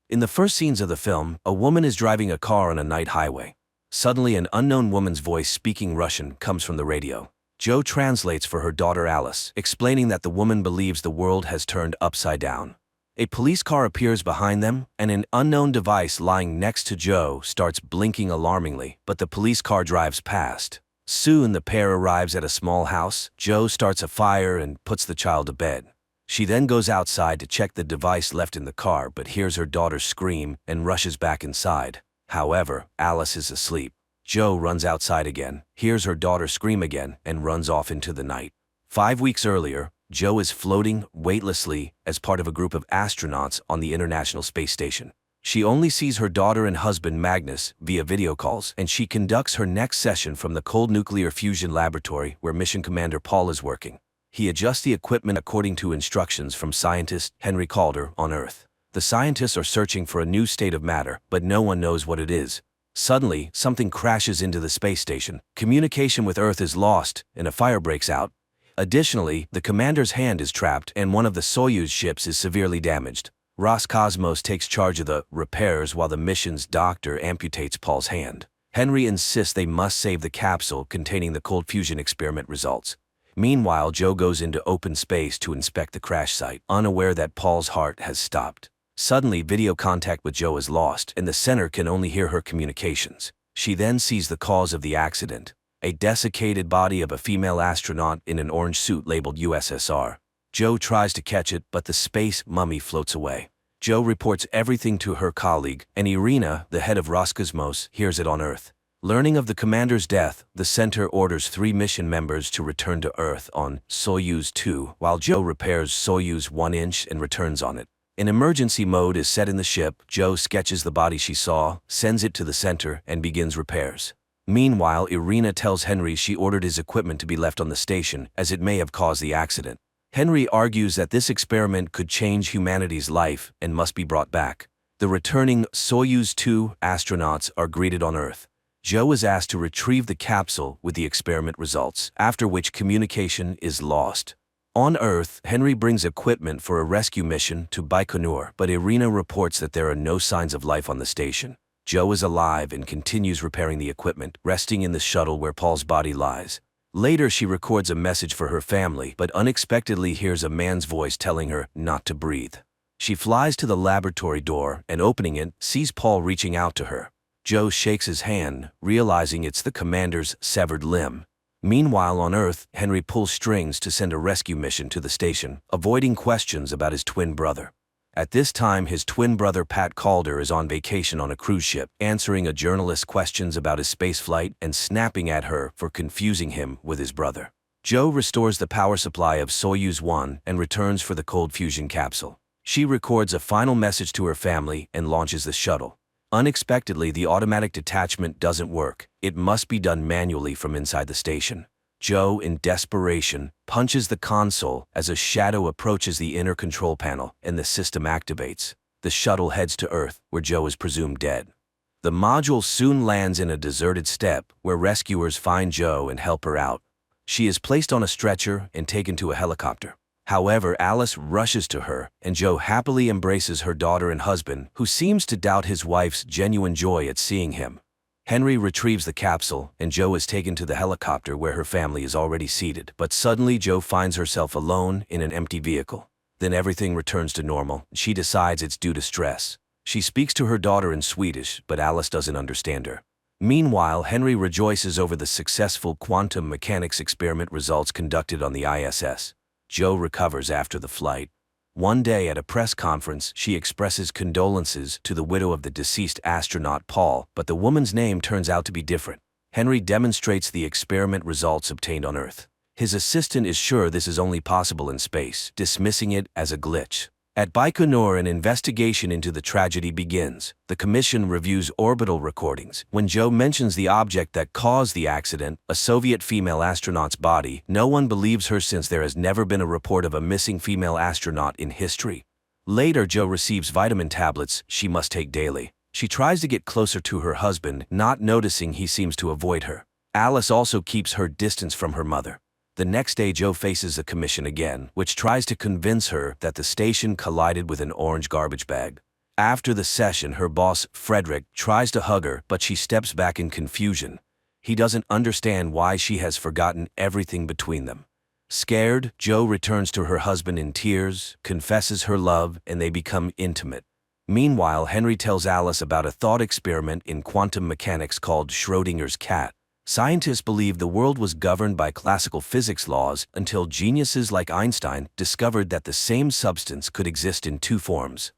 In the first scenes of the film, a woman is driving a car on a night highway. Suddenly, an unknown woman's voice speaking Russian comes from the radio. Joe translates for her daughter Alice, explaining that the woman believes the world has turned upside down. A police car appears behind them, and an unknown device lying next to Joe starts blinking alarmingly, but the police car drives past. Soon, the pair arrives at a small house. Joe starts a fire and puts the child to bed. She then goes outside to check the device left in the car but hears her daughter scream and rushes back inside. However, Alice is asleep. Joe runs outside again, hears her daughter scream again, and runs off into the night. 5 weeks earlier, Joe is floating weightlessly as part of a group of astronauts on the International Space Station. She only sees her daughter and husband Magnus via video calls, and she conducts her next session from the Cold Nuclear Fusion Laboratory where Mission Commander Paul is working. He adjusts the equipment according to instructions from scientist Henry Calder on Earth. The scientists are searching for a new state of matter, but no one knows what it is. Suddenly, something crashes into the space station. Communication with Earth is lost, and a fire breaks out. Additionally, the commander's hand is trapped and one of the Soyuz ships is severely damaged. Roscosmos takes charge of the repairs while the mission's doctor amputates Paul's hand. Henry insists they must save the capsule containing the cold fusion experiment results. Meanwhile, Joe goes into open space to inspect the crash site, unaware that Paul's heart has stopped. Suddenly, video contact with Joe is lost, and the center can only hear her communications. She then sees the cause of the accident: a desiccated body of a female astronaut in an orange suit labeled USSR. Joe tries to catch it, but the space mummy floats away. Joe reports everything to her colleague, and Irina, the head of Roscosmos, hears it on Earth. Learning of the commander's death, the center orders 3 mission members to return to Earth on Soyuz 2, while Joe repairs Soyuz 1-inch and returns on it. An emergency mode is set in the ship. Joe sketches the body she saw, sends it to the center, and begins repairs. Meanwhile, Irina tells Henry she ordered his equipment to be left on the station, as it may have caused the accident. Henry argues that this experiment could change humanity's life and must be brought back. The returning Soyuz 2 astronauts are greeted on Earth. Joe is asked to retrieve the capsule with the experiment results, after which communication is lost. On Earth, Henry brings equipment for a rescue mission to Baikonur, but Irina reports that there are no signs of life on the station. Joe is alive and continues repairing the equipment, resting in the shuttle where Paul's body lies. Later, she records a message for her family, but unexpectedly hears a man's voice telling her not to breathe. She flies to the laboratory door and, opening it, sees Paul reaching out to her. Joe shakes his hand, realizing it's the commander's severed limb. Meanwhile, on Earth, Henry pulls strings to send a rescue mission to the station, avoiding questions about his twin brother. At this time, his twin brother Pat Calder is on vacation on a cruise ship, answering a journalist's questions about his spaceflight and snapping at her for confusing him with his brother. Joe restores the power supply of Soyuz 1 and returns for the cold fusion capsule. She records a final message to her family and launches the shuttle. Unexpectedly, the automatic detachment doesn't work. It must be done manually from inside the station. Joe, in desperation, punches the console as a shadow approaches the inner control panel and the system activates. The shuttle heads to Earth, where Joe is presumed dead. The module soon lands in a deserted steppe, where rescuers find Joe and help her out. She is placed on a stretcher and taken to a helicopter. However, Alice rushes to her, and Joe happily embraces her daughter and husband, who seems to doubt his wife's genuine joy at seeing him. Henry retrieves the capsule, and Joe is taken to the helicopter where her family is already seated. But suddenly, Joe finds herself alone in an empty vehicle. Then everything returns to normal. She decides it's due to stress. She speaks to her daughter in Swedish, but Alice doesn't understand her. Meanwhile, Henry rejoices over the successful quantum mechanics experiment results conducted on the ISS. Joe recovers after the flight. One day at a press conference, she expresses condolences to the widow of the deceased astronaut Paul, but the woman's name turns out to be different. Henry demonstrates the experiment results obtained on Earth. His assistant is sure this is only possible in space, dismissing it as a glitch. At Baikonur, an investigation into the tragedy begins. The commission reviews orbital recordings. When Joe mentions the object that caused the accident, a Soviet female astronaut's body, no one believes her since there has never been a report of a missing female astronaut in history. Later, Joe receives vitamin tablets she must take daily. She tries to get closer to her husband, not noticing he seems to avoid her. Alice also keeps her distance from her mother. The next day, Joe faces the commission again, which tries to convince her that the station collided with an orange garbage bag. After the session, her boss, Frederick, tries to hug her, but she steps back in confusion. He doesn't understand why she has forgotten everything between them. Scared, Jo returns to her husband in tears, confesses her love, and they become intimate. Meanwhile, Henry tells Alice about a thought experiment in quantum mechanics called Schrödinger's cat. Scientists believed the world was governed by classical physics laws until geniuses like Einstein discovered that the same substance could exist in two forms.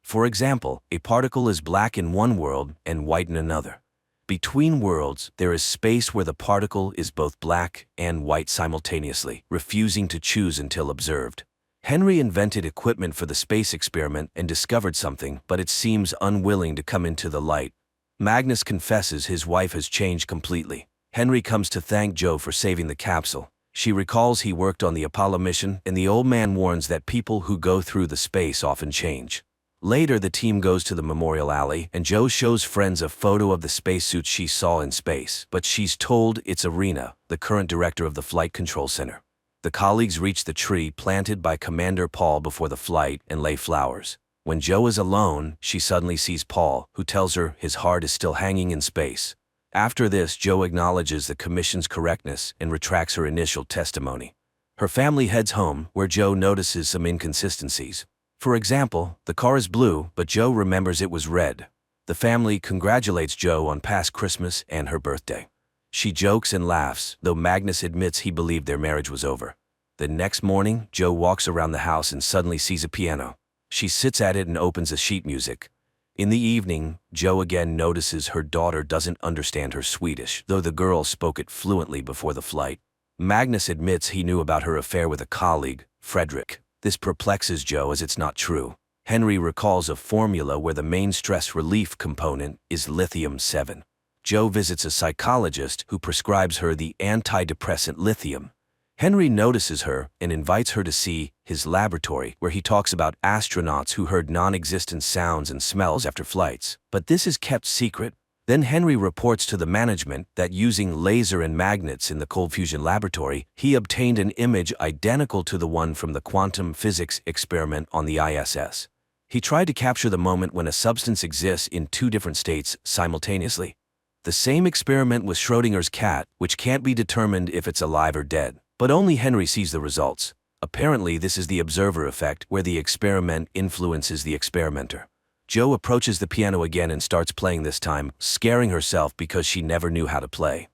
For example, a particle is black in one world and white in another. Between worlds, there is space where the particle is both black and white simultaneously, refusing to choose until observed. Henry invented equipment for the space experiment and discovered something, but it seems unwilling to come into the light. Magnus confesses his wife has changed completely. Henry comes to thank Jo for saving the capsule. She recalls he worked on the Apollo mission, and the old man warns that people who go through the space often change. Later, the team goes to the Memorial Alley, and Jo shows friends a photo of the spacesuit she saw in space, but she's told it's Irina, the current director of the Flight Control Center. The colleagues reach the tree planted by Commander Paul before the flight and lay flowers. When Jo is alone, she suddenly sees Paul, who tells her his heart is still hanging in space. After this, Jo acknowledges the commission's correctness and retracts her initial testimony. Her family heads home, where Jo notices some inconsistencies. For example, the car is blue, but Jo remembers it was red. The family congratulates Jo on past Christmas and her birthday. She jokes and laughs, though Magnus admits he believed their marriage was over. The next morning, Jo walks around the house and suddenly sees a piano. She sits at it and opens a sheet music. In the evening, Jo again notices her daughter doesn't understand her Swedish, though the girl spoke it fluently before the flight. Magnus admits he knew about her affair with a colleague, Frederick. This perplexes Jo as it's not true. Henry recalls a formula where the main stress relief component is lithium-7. Jo visits a psychologist who prescribes her the antidepressant lithium. Henry notices her and invites her to see his laboratory, where he talks about astronauts who heard non-existent sounds and smells after flights. But this is kept secret. Then Henry reports to the management that using laser and magnets in the cold fusion laboratory, he obtained an image identical to the one from the quantum physics experiment on the ISS. He tried to capture the moment when a substance exists in two different states simultaneously. The same experiment with Schrödinger's cat, which can't be determined if it's alive or dead. But only Henry sees the results. Apparently, this is the observer effect, where the experiment influences the experimenter. Jo approaches the piano again and starts playing this time, scaring herself because she never knew how to play.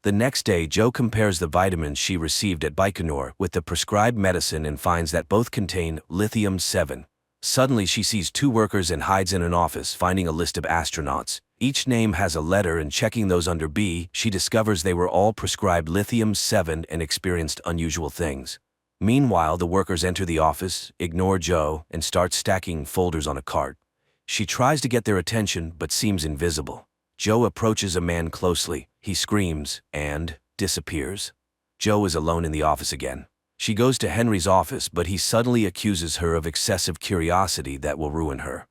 The next day, Jo compares the vitamins she received at Baikonur with the prescribed medicine and finds that both contain lithium-7. Suddenly, she sees two workers and hides in an office, finding a list of astronauts. Each name has a letter, and checking those under B, she discovers they were all prescribed lithium-7 and experienced unusual things. Meanwhile, the workers enter the office, ignore Jo, and start stacking folders on a cart. She tries to get their attention, but seems invisible. Jo approaches a man closely. He screams and disappears. Jo is alone in the office again. She goes to Henry's office, but he suddenly accuses her of excessive curiosity that will ruin her.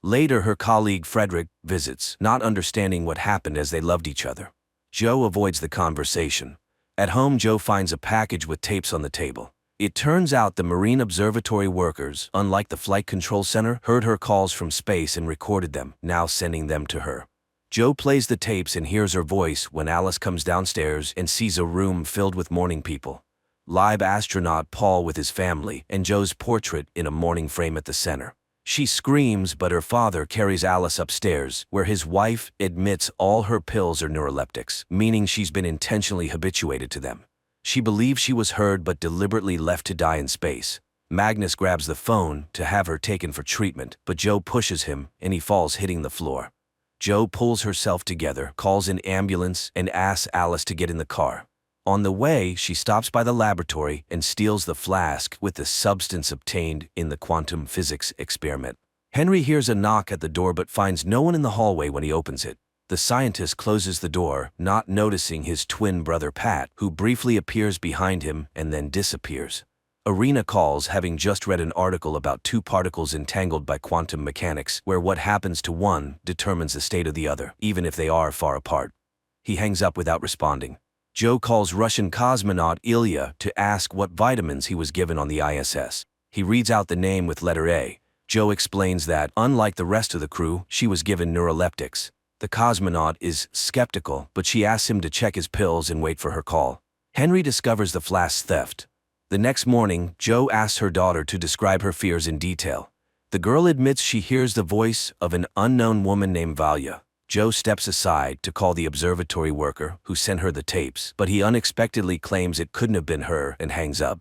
Later, her colleague Frederick visits, not understanding what happened as they loved each other. Jo avoids the conversation. At home, Jo finds a package with tapes on the table. It turns out the Marine Observatory workers, unlike the Flight Control Center, heard her calls from space and recorded them, now sending them to her. Jo plays the tapes and hears her voice when Alice comes downstairs and sees a room filled with mourning people. Live astronaut Paul with his family, and Jo's portrait in a mourning frame at the center. She screams, but her father carries Alice upstairs, where his wife admits all her pills are neuroleptics, meaning she's been intentionally habituated to them. She believes she was heard but deliberately left to die in space. Magnus grabs the phone to have her taken for treatment, but Jo pushes him and he falls, hitting the floor. Jo pulls herself together, calls an ambulance, and asks Alice to get in the car. On the way, she stops by the laboratory and steals the flask with the substance obtained in the quantum physics experiment. Henry hears a knock at the door but finds no one in the hallway when he opens it. The scientist closes the door, not noticing his twin brother Pat, who briefly appears behind him and then disappears. Irina calls, having just read an article about two particles entangled by quantum mechanics, where what happens to one determines the state of the other, even if they are far apart. He hangs up without responding. Jo calls Russian cosmonaut Ilya to ask what vitamins he was given on the ISS. He reads out the name with letter A. Joe explains that, unlike the rest of the crew, she was given neuroleptics. The cosmonaut is skeptical, but she asks him to check his pills and wait for her call. Henry discovers the flask theft. The next morning, Joe asks her daughter to describe her fears in detail. The girl admits she hears the voice of an unknown woman named Valia. Joe steps aside to call the observatory worker who sent her the tapes, but he unexpectedly claims it couldn't have been her and hangs up.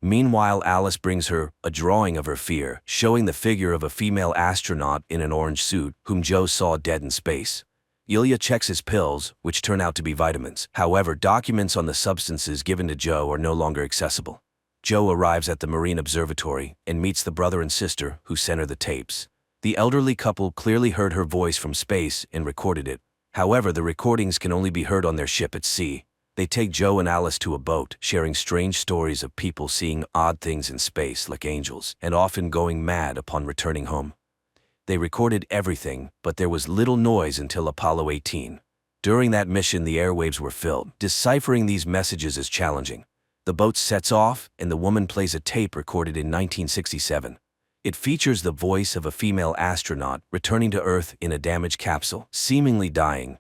Meanwhile, Alice brings her a drawing of her fear, showing the figure of a female astronaut in an orange suit, whom Joe saw dead in space. Ilya checks his pills, which turn out to be vitamins. However, documents on the substances given to Joe are no longer accessible. Joe arrives at the Marine Observatory and meets the brother and sister who sent her the tapes. The elderly couple clearly heard her voice from space and recorded it. However, the recordings can only be heard on their ship at sea. They take Joe and Alice to a boat, sharing strange stories of people seeing odd things in space like angels, and often going mad upon returning home. They recorded everything, but there was little noise until Apollo 18. During that mission, the airwaves were filled. Deciphering these messages is challenging. The boat sets off, and the woman plays a tape recorded in 1967. It features the voice of a female astronaut returning to Earth in a damaged capsule, seemingly dying.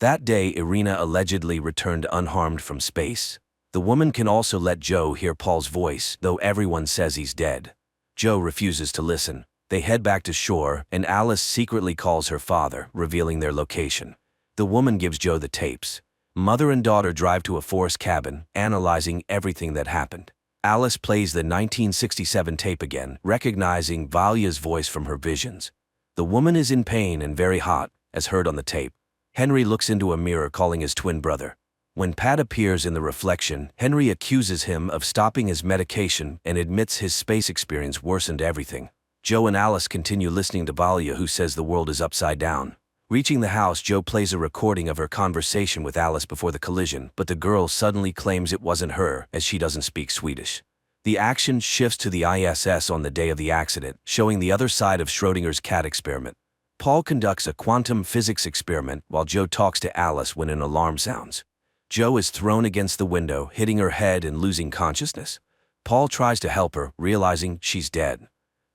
That day, Irina allegedly returned unharmed from space. The woman can also let Joe hear Paul's voice, though everyone says he's dead. Joe refuses to listen. They head back to shore, and Alice secretly calls her father, revealing their location. The woman gives Joe the tapes. Mother and daughter drive to a forest cabin, analyzing everything that happened. Alice plays the 1967 tape again, recognizing Valia's voice from her visions. The woman is in pain and very hot, as heard on the tape. Henry looks into a mirror, calling his twin brother. When Pat appears in the reflection, Henry accuses him of stopping his medication and admits his space experience worsened everything. Joe and Alice continue listening to Valia, who says the world is upside down. Reaching the house, Joe plays a recording of her conversation with Alice before the collision, but the girl suddenly claims it wasn't her, as she doesn't speak Swedish. The action shifts to the ISS on the day of the accident, showing the other side of Schrödinger's cat experiment. Paul conducts a quantum physics experiment while Joe talks to Alice when an alarm sounds. Joe is thrown against the window, hitting her head and losing consciousness. Paul tries to help her, realizing she's dead.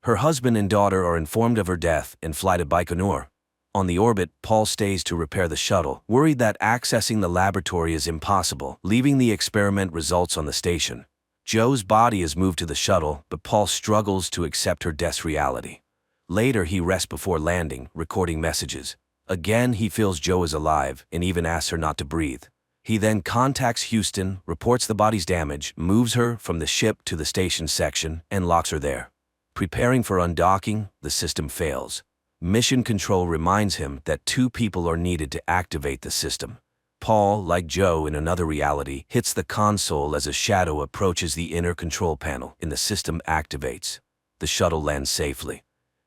Her husband and daughter are informed of her death and fly to Baikonur. On the orbit, Paul stays to repair the shuttle, worried that accessing the laboratory is impossible, leaving the experiment results on the station. Joe's body is moved to the shuttle, but Paul struggles to accept her death's reality. Later, he rests before landing, recording messages. Again, he feels Joe is alive and even asks her not to breathe. He then contacts Houston, reports the body's damage, moves her from the ship to the station section, and locks her there. Preparing for undocking, the system fails. Mission Control reminds him that 2 people are needed to activate the system. Paul, like Joe in another reality, hits the console as a shadow approaches the inner control panel, and the system activates. The shuttle lands safely.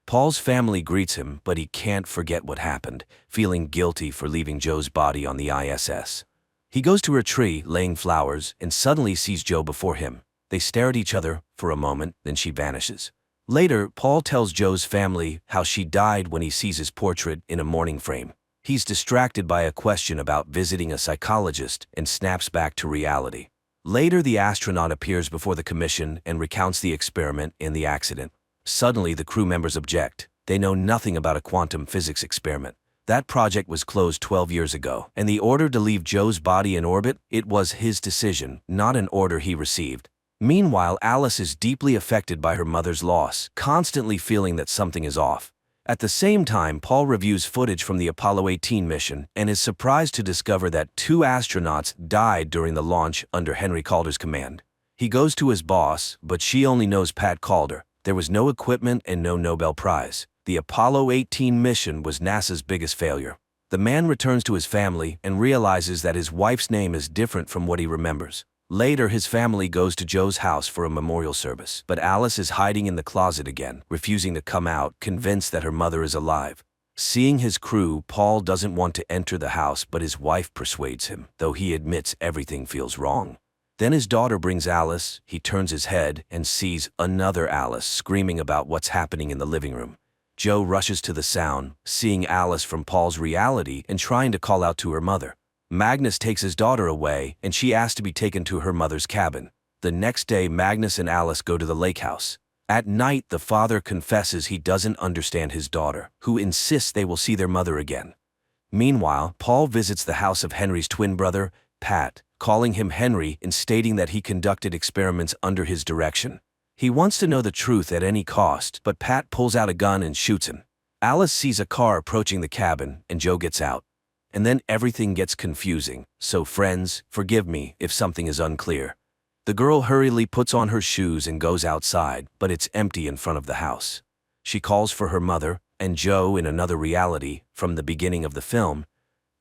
Paul's family greets him, but he can't forget what happened, feeling guilty for leaving Joe's body on the ISS. He goes to her tree, laying flowers, and suddenly sees Joe before him. They stare at each other for a moment, then she vanishes. Later, Paul tells Joe's family how she died when he sees his portrait in a mourning frame. He's distracted by a question about visiting a psychologist and snaps back to reality. Later, the astronaut appears before the commission and recounts the experiment and the accident. Suddenly, the crew members object. They know nothing about a quantum physics experiment. That project was closed 12 years ago, and the order to leave Joe's body in orbit, it was his decision, not an order he received. Meanwhile, Alice is deeply affected by her mother's loss, constantly feeling that something is off. At the same time, Paul reviews footage from the Apollo 18 mission and is surprised to discover that 2 astronauts died during the launch under Henry Calder's command. He goes to his boss, but she only knows Pat Calder. There was no equipment and no Nobel Prize. The Apollo 18 mission was NASA's biggest failure. The man returns to his family and realizes that his wife's name is different from what he remembers. Later, his family goes to Joe's house for a memorial service, but Alice is hiding in the closet again, refusing to come out, convinced that her mother is alive. Seeing his crew, Paul doesn't want to enter the house, but his wife persuades him, though he admits everything feels wrong. Then his daughter brings Alice. He turns his head and sees another Alice screaming about what's happening in the living room. Joe rushes to the sound, seeing Alice from Paul's reality and trying to call out to her mother. Magnus takes his daughter away, and she asks to be taken to her mother's cabin. The next day, Magnus and Alice go to the lake house. At night, the father confesses he doesn't understand his daughter, who insists they will see their mother again. Meanwhile, Paul visits the house of Henry's twin brother, Pat, calling him Henry and stating that he conducted experiments under his direction. He wants to know the truth at any cost, but Pat pulls out a gun and shoots him. Alice sees a car approaching the cabin, and Joe gets out. And then everything gets confusing, so friends, forgive me if something is unclear. The girl hurriedly puts on her shoes and goes outside, but it's empty in front of the house. She calls for her mother, and Joe, in another reality, from the beginning of the film,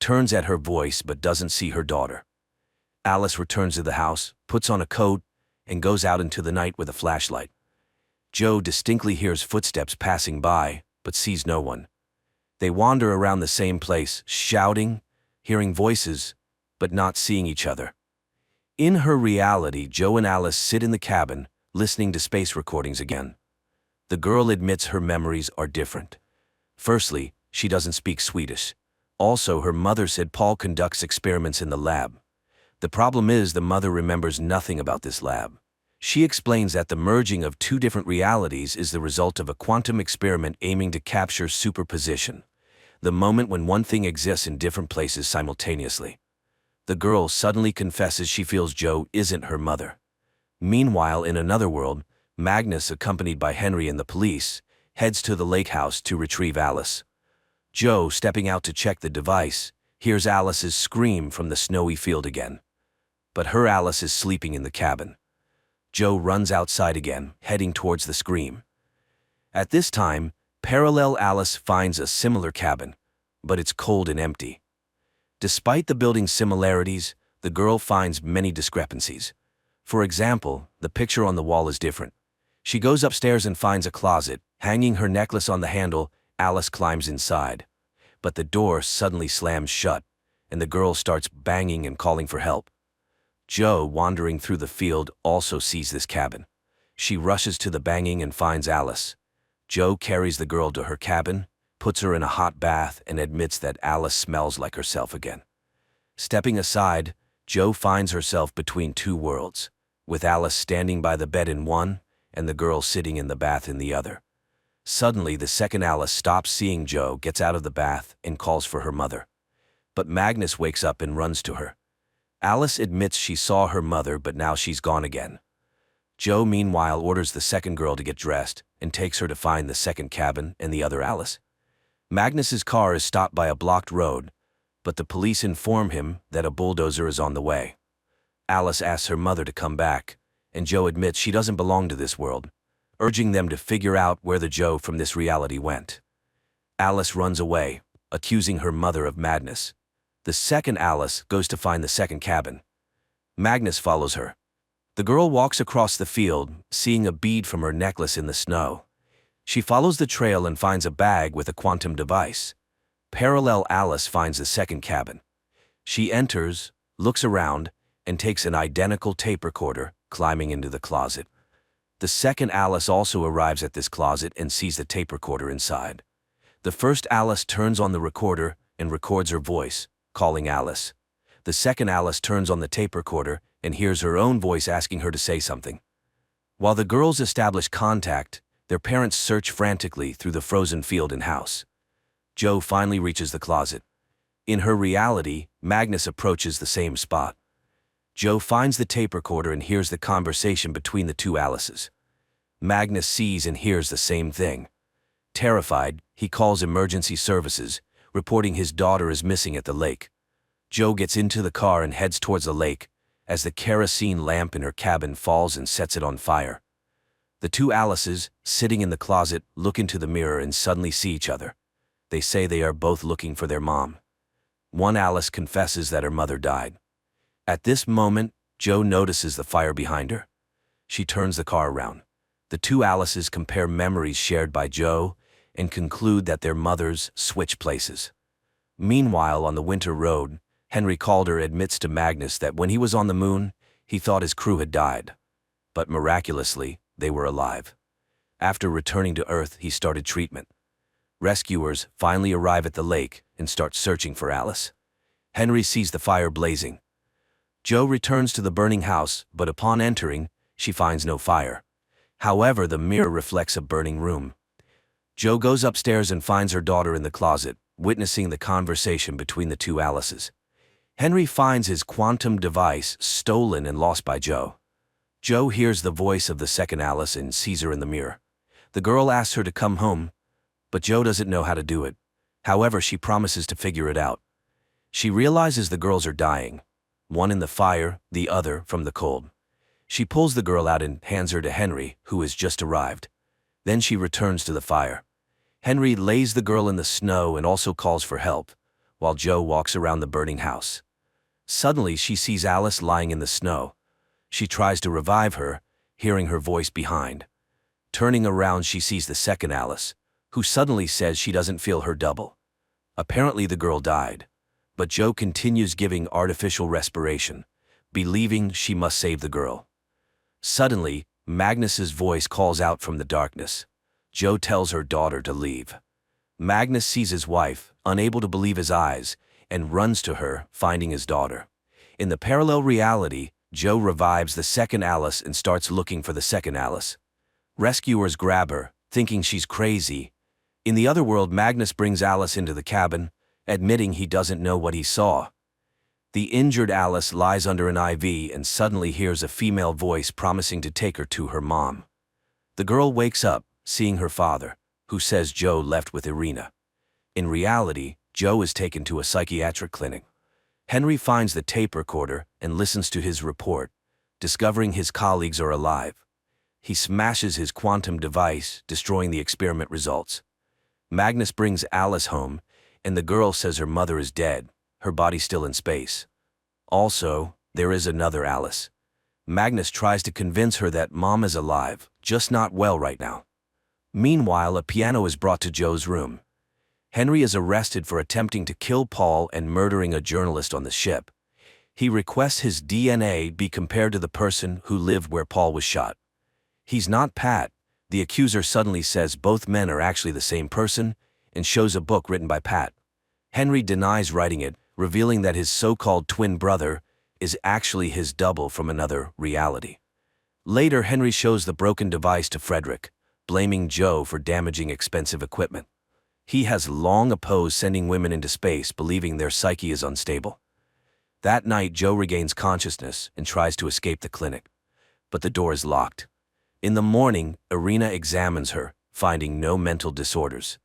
turns at her voice but doesn't see her daughter. Alice returns to the house, puts on a coat, and goes out into the night with a flashlight. Joe distinctly hears footsteps passing by, but sees no one. They wander around the same place, shouting, hearing voices, but not seeing each other. In her reality, Joe and Alice sit in the cabin, listening to space recordings again. The girl admits her memories are different. Firstly, she doesn't speak Swedish. Also, her mother said Paul conducts experiments in the lab. The problem is the mother remembers nothing about this lab. She explains that the merging of two different realities is the result of a quantum experiment aiming to capture superposition, the moment when one thing exists in different places simultaneously. The girl suddenly confesses she feels Joe isn't her mother. Meanwhile, in another world, Magnus, accompanied by Henry and the police, heads to the lake house to retrieve Alice. Joe, stepping out to check the device, hears Alice's scream from the snowy field again. But her Alice is sleeping in the cabin. Joe runs outside again, heading towards the scream. At this time, parallel Alice finds a similar cabin, but it's cold and empty. Despite the building's similarities, the girl finds many discrepancies. For example, the picture on the wall is different. She goes upstairs and finds a closet. Hanging her necklace on the handle, Alice climbs inside. But the door suddenly slams shut, and the girl starts banging and calling for help. Joe, wandering through the field, also sees this cabin. She rushes to the banging and finds Alice. Joe carries the girl to her cabin, puts her in a hot bath, and admits that Alice smells like herself again. Stepping aside, Joe finds herself between two worlds, with Alice standing by the bed in one and the girl sitting in the bath in the other. Suddenly, the second Alice stops seeing Joe, gets out of the bath, and calls for her mother. But Magnus wakes up and runs to her. Alice admits she saw her mother, but now she's gone again. Joe, meanwhile, orders the second girl to get dressed and takes her to find the second cabin and the other Alice. Magnus's car is stopped by a blocked road, but the police inform him that a bulldozer is on the way. Alice asks her mother to come back, and Joe admits she doesn't belong to this world, urging them to figure out where the Joe from this reality went. Alice runs away, accusing her mother of madness. The second Alice goes to find the second cabin. Magnus follows her. The girl walks across the field, seeing a bead from her necklace in the snow. She follows the trail and finds a bag with a quantum device. Parallel Alice finds the second cabin. She enters, looks around, and takes an identical tape recorder, climbing into the closet. The second Alice also arrives at this closet and sees the tape recorder inside. The first Alice turns on the recorder and records her voice, calling Alice. The second Alice turns on the tape recorder and hears her own voice asking her to say something. While the girls establish contact, their parents search frantically through the frozen field and house. Joe finally reaches the closet. In her reality, Magnus approaches the same spot. Joe finds the tape recorder and hears the conversation between the two Alices. Magnus sees and hears the same thing. Terrified, he calls emergency services, reporting his daughter is missing at the lake. Joe gets into the car and heads towards the lake, as the kerosene lamp in her cabin falls and sets it on fire. The two Alices, sitting in the closet, look into the mirror and suddenly see each other. They say they are both looking for their mom. One Alice confesses that her mother died. At this moment, Joe notices the fire behind her. She turns the car around. The two Alices compare memories shared by Joe and conclude that their mothers switch places. Meanwhile, on the winter road, Henry Calder admits to Magnus that when he was on the moon, he thought his crew had died. But miraculously, they were alive. After returning to Earth, he started treatment. Rescuers finally arrive at the lake and start searching for Alice. Henry sees the fire blazing. Joe returns to the burning house, but upon entering, she finds no fire. However, the mirror reflects a burning room. Jo goes upstairs and finds her daughter in the closet, witnessing the conversation between the two Alices. Henry finds his quantum device stolen and lost by Jo. Jo hears the voice of the second Alice and sees her in the mirror. The girl asks her to come home, but Jo doesn't know how to do it. However, she promises to figure it out. She realizes the girls are dying, one in the fire, the other from the cold. She pulls the girl out and hands her to Henry, who has just arrived. Then she returns to the fire. Henry lays the girl in the snow and also calls for help, while Jo walks around the burning house. Suddenly, she sees Alice lying in the snow. She tries to revive her, hearing her voice behind. Turning around, she sees the second Alice, who suddenly says she doesn't feel her double. Apparently, the girl died, but Jo continues giving artificial respiration, believing she must save the girl. Suddenly, Magnus's voice calls out from the darkness. Jo tells her daughter to leave. Magnus sees his wife, unable to believe his eyes, and runs to her, finding his daughter. In the parallel reality, Jo revives the second Alice and starts looking for the second Alice. Rescuers grab her, thinking she's crazy. In the other world, Magnus brings Alice into the cabin, admitting he doesn't know what he saw. The injured Alice lies under an IV and suddenly hears a female voice promising to take her to her mom. The girl wakes up, seeing her father, who says Jo left with Irina. In reality, Jo is taken to a psychiatric clinic. Henry finds the tape recorder and listens to his report, discovering his colleagues are alive. He smashes his quantum device, destroying the experiment results. Magnus brings Alice home, and the girl says her mother is dead, her body still in space. Also, there is another Alice. Magnus tries to convince her that mom is alive, just not well right now. Meanwhile, a piano is brought to Jo's room. Henry is arrested for attempting to kill Paul and murdering a journalist on the ship. He requests his DNA be compared to the person who lived where Paul was shot. He's not Pat. The accuser suddenly says both men are actually the same person and shows a book written by Pat. Henry denies writing it, revealing that his so-called twin brother is actually his double from another reality. Later, Henry shows the broken device to Frederick, blaming Jo for damaging expensive equipment. He has long opposed sending women into space, believing their psyche is unstable. That night, Jo regains consciousness and tries to escape the clinic, but the door is locked. In the morning, Irina examines her, finding no mental disorders.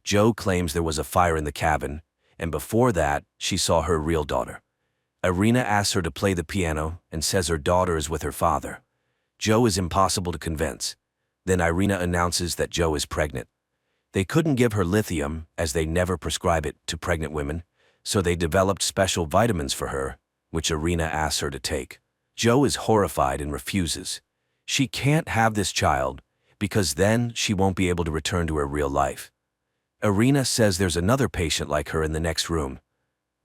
Jo claims there was a fire in the cabin, and before that, she saw her real daughter. Irina asks her to play the piano and says her daughter is with her father. Jo is impossible to convince. Then Irina announces that Jo is pregnant. They couldn't give her lithium, as they never prescribe it to pregnant women, so they developed special vitamins for her, which Irina asks her to take. Jo is horrified and refuses. She can't have this child, because then she won't be able to return to her real life. Irina says there's another patient like her in the next room,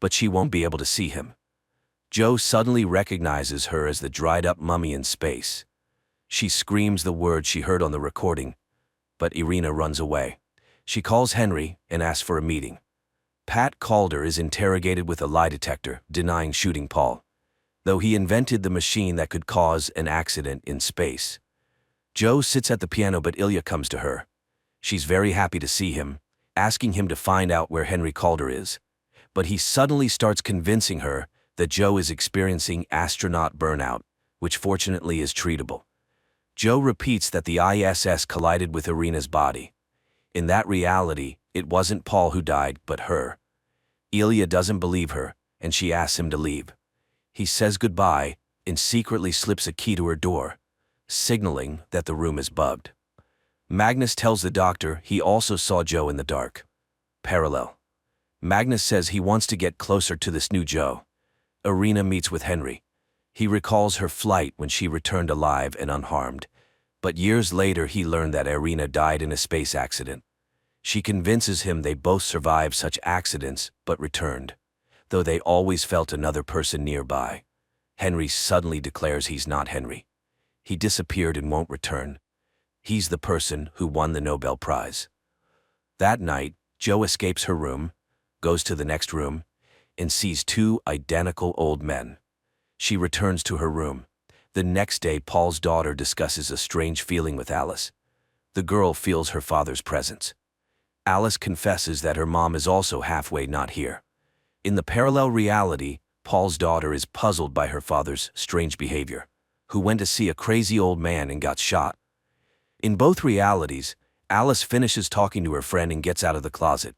but she won't be able to see him. Jo suddenly recognizes her as the dried-up mummy in space. She screams the words she heard on the recording, but Irina runs away. She calls Henry and asks for a meeting. Pat Calder is interrogated with a lie detector, denying shooting Paul, though he invented the machine that could cause an accident in space. Jo sits at the piano, but Ilya comes to her. She's very happy to see him, asking him to find out where Henry Calder is. But he suddenly starts convincing her that Jo is experiencing astronaut burnout, which fortunately is treatable. Jo repeats that the ISS collided with Irina's body. In that reality, it wasn't Paul who died, but her. Ilya doesn't believe her, and she asks him to leave. He says goodbye and secretly slips a key to her door, signaling that the room is bugged. Magnus tells the doctor he also saw Jo in the dark. Parallel. Magnus says he wants to get closer to this new Jo. Irina meets with Henry. He recalls her flight when she returned alive and unharmed, but years later he learned that Irina died in a space accident. She convinces him they both survived such accidents but returned, though they always felt another person nearby. Henry suddenly declares he's not Henry. He disappeared and won't return. He's the person who won the Nobel Prize. That night, Jo escapes her room, goes to the next room, and sees two identical old men. She returns to her room. The next day, Paul's daughter discusses a strange feeling with Alice. The girl feels her father's presence. Alice confesses that her mom is also halfway not here. In the parallel reality, Paul's daughter is puzzled by her father's strange behavior, who went to see a crazy old man and got shot. In both realities, Alice finishes talking to her friend and gets out of the closet.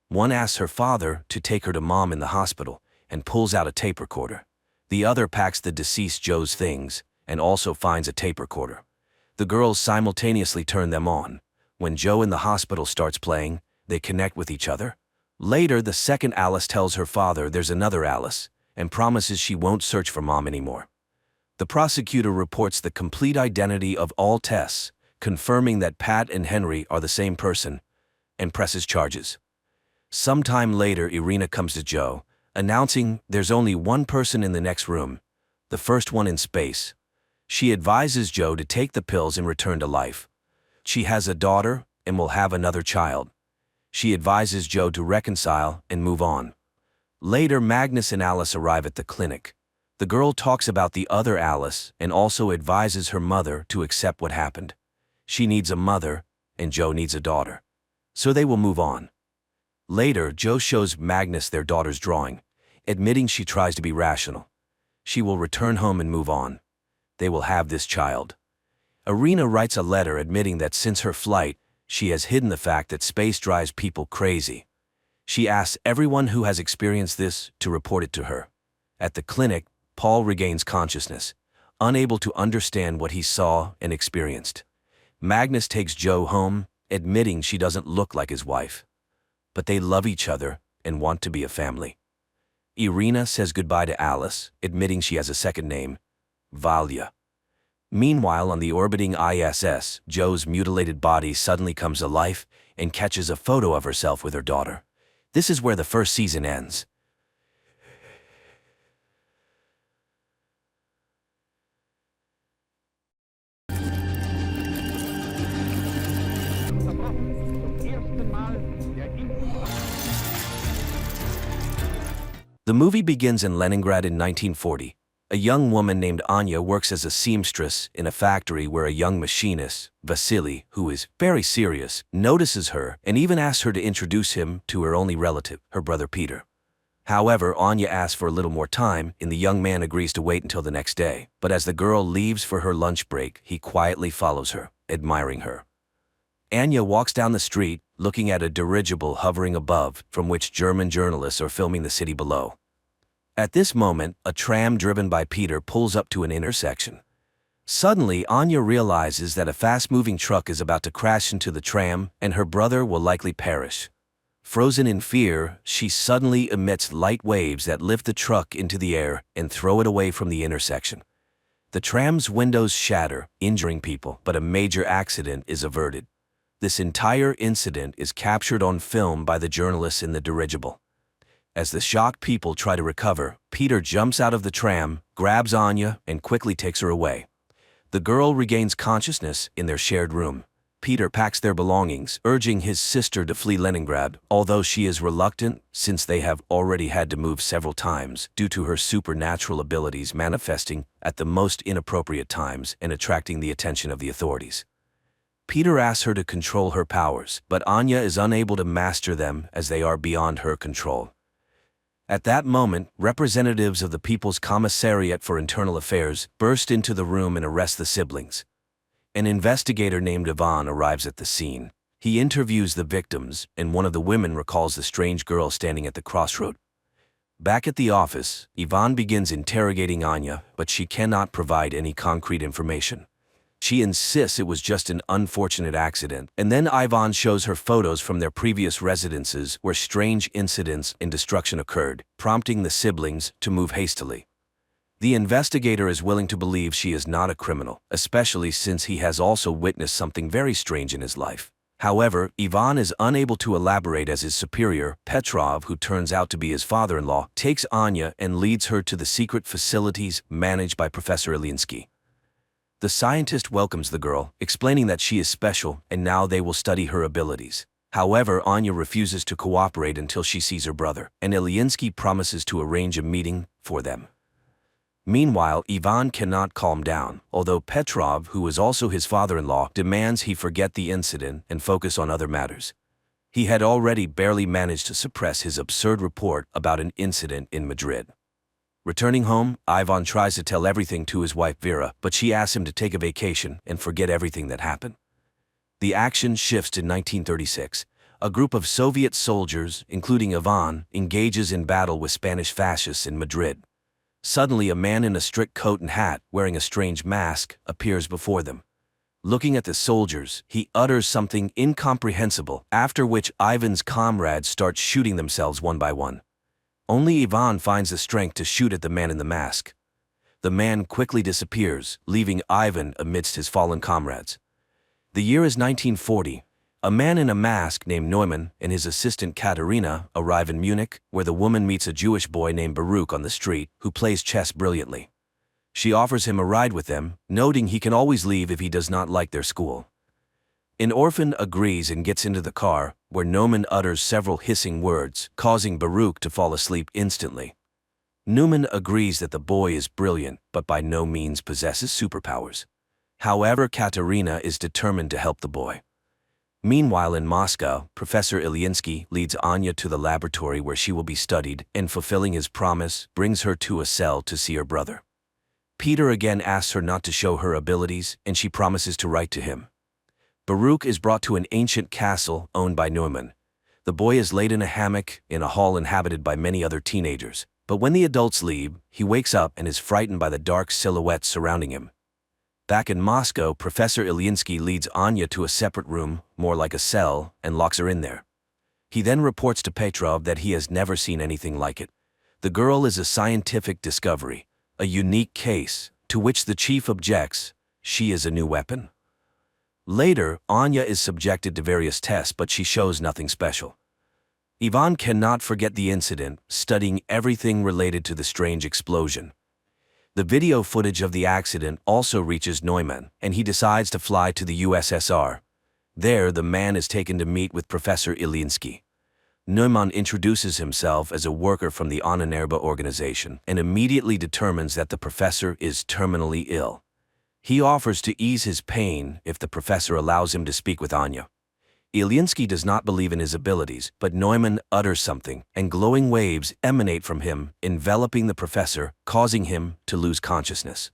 One asks her father to take her to mom in the hospital and pulls out a tape recorder. The other packs the deceased Joe's things and also finds a tape recorder. The girls simultaneously turn them on. When Joe in the hospital starts playing, they connect with each other. Later, the second Alice tells her father there's another Alice and promises she won't search for mom anymore. The prosecutor reports the complete identity of all tests, confirming that Pat and Henry are the same person, and presses charges. Sometime later, Irina comes to Joe, announcing there's only one person in the next room, the first one in space. She advises Joe to take the pills and return to life. She has a daughter and will have another child. She advises Joe to reconcile and move on. Later, Magnus and Alice arrive at the clinic. The girl talks about the other Alice and also advises her mother to accept what happened. She needs a mother, and Joe needs a daughter. So they will move on. Later, Joe shows Magnus their daughter's drawing, admitting she tries to be rational. She will return home and move on. They will have this child. Irina writes a letter admitting that since her flight, she has hidden the fact that space drives people crazy. She asks everyone who has experienced this to report it to her. At the clinic, Paul regains consciousness, unable to understand what he saw and experienced. Magnus takes Joe home, admitting she doesn't look like his wife. But they love each other and want to be a family. Irina says goodbye to Alice, admitting she has a second name, Valia. Meanwhile, on the orbiting ISS, Joe's mutilated body suddenly comes to life and catches a photo of herself with her daughter. This is where the first season ends. The movie begins in Leningrad in 1940. A young woman named Anya works as a seamstress in a factory where a young machinist, Vasily, who is very serious, notices her and even asks her to introduce him to her only relative, her brother Peter. However, Anya asks for a little more time, and the young man agrees to wait until the next day. But as the girl leaves for her lunch break, he quietly follows her, admiring her. Anya walks down the street, looking at a dirigible hovering above, from which German journalists are filming the city below. At this moment, a tram driven by Peter pulls up to an intersection. Suddenly, Anya realizes that a fast-moving truck is about to crash into the tram, and her brother will likely perish. Frozen in fear, she suddenly emits light waves that lift the truck into the air and throw it away from the intersection. The tram's windows shatter, injuring people, but a major accident is averted. This entire incident is captured on film by the journalists in the dirigible. As the shocked people try to recover, Peter jumps out of the tram, grabs Anya, and quickly takes her away. The girl regains consciousness in their shared room. Peter packs their belongings, urging his sister to flee Leningrad, although she is reluctant since they have already had to move several times due to her supernatural abilities manifesting at the most inappropriate times and attracting the attention of the authorities. Peter asks her to control her powers, but Anya is unable to master them as they are beyond her control. At that moment, representatives of the People's Commissariat for Internal Affairs burst into the room and arrest the siblings. An investigator named Ivan arrives at the scene. He interviews the victims, and one of the women recalls the strange girl standing at the crossroad. Back at the office, Ivan begins interrogating Anya, but she cannot provide any concrete information. She insists it was just an unfortunate accident, and then Ivan shows her photos from their previous residences where strange incidents and destruction occurred, prompting the siblings to move hastily. The investigator is willing to believe she is not a criminal, especially since he has also witnessed something very strange in his life. However, Ivan is unable to elaborate as his superior, Petrov, who turns out to be his father-in-law, takes Anya and leads her to the secret facilities managed by Professor Ilinsky. The scientist welcomes the girl, explaining that she is special and now they will study her abilities. However, Anya refuses to cooperate until she sees her brother, and Ilinsky promises to arrange a meeting for them. Meanwhile, Ivan cannot calm down, although Petrov, who is also his father-in-law, demands he forget the incident and focus on other matters. He had already barely managed to suppress his absurd report about an incident in Madrid. Returning home, Ivan tries to tell everything to his wife Vera, but she asks him to take a vacation and forget everything that happened. The action shifts to 1936. A group of Soviet soldiers, including Ivan, engages in battle with Spanish fascists in Madrid. Suddenly, a man in a strict coat and hat, wearing a strange mask, appears before them. Looking at the soldiers, he utters something incomprehensible, after which Ivan's comrades start shooting themselves one by one. Only Ivan finds the strength to shoot at the man in the mask. The man quickly disappears, leaving Ivan amidst his fallen comrades. The year is 1940. A man in a mask named Neumann and his assistant Katerina arrive in Munich, where the woman meets a Jewish boy named Baruch on the street, who plays chess brilliantly. She offers him a ride with them, noting he can always leave if he does not like their school. An orphan agrees and gets into the car, where Neumann utters several hissing words, causing Baruch to fall asleep instantly. Neumann agrees that the boy is brilliant, but by no means possesses superpowers. However, Katerina is determined to help the boy. Meanwhile, in Moscow, Professor Ilyinsky leads Anya to the laboratory where she will be studied, and fulfilling his promise, brings her to a cell to see her brother. Peter again asks her not to show her abilities, and she promises to write to him. Baruch is brought to an ancient castle owned by Neumann. The boy is laid in a hammock in a hall inhabited by many other teenagers, but when the adults leave, he wakes up and is frightened by the dark silhouettes surrounding him. Back in Moscow, Professor Ilyinsky leads Anya to a separate room, more like a cell, and locks her in there. He then reports to Petrov that he has never seen anything like it. The girl is a scientific discovery, a unique case, to which the chief objects. She is a new weapon. Later, Anya is subjected to various tests, but she shows nothing special. Ivan cannot forget the incident, studying everything related to the strange explosion. The video footage of the accident also reaches Neumann, and he decides to fly to the USSR. There, the man is taken to meet with Professor Ilyinsky. Neumann introduces himself as a worker from the Ahnenerbe organization and immediately determines that the professor is terminally ill. He offers to ease his pain if the professor allows him to speak with Anya. Ilyinsky does not believe in his abilities, but Neumann utters something, and glowing waves emanate from him, enveloping the professor, causing him to lose consciousness.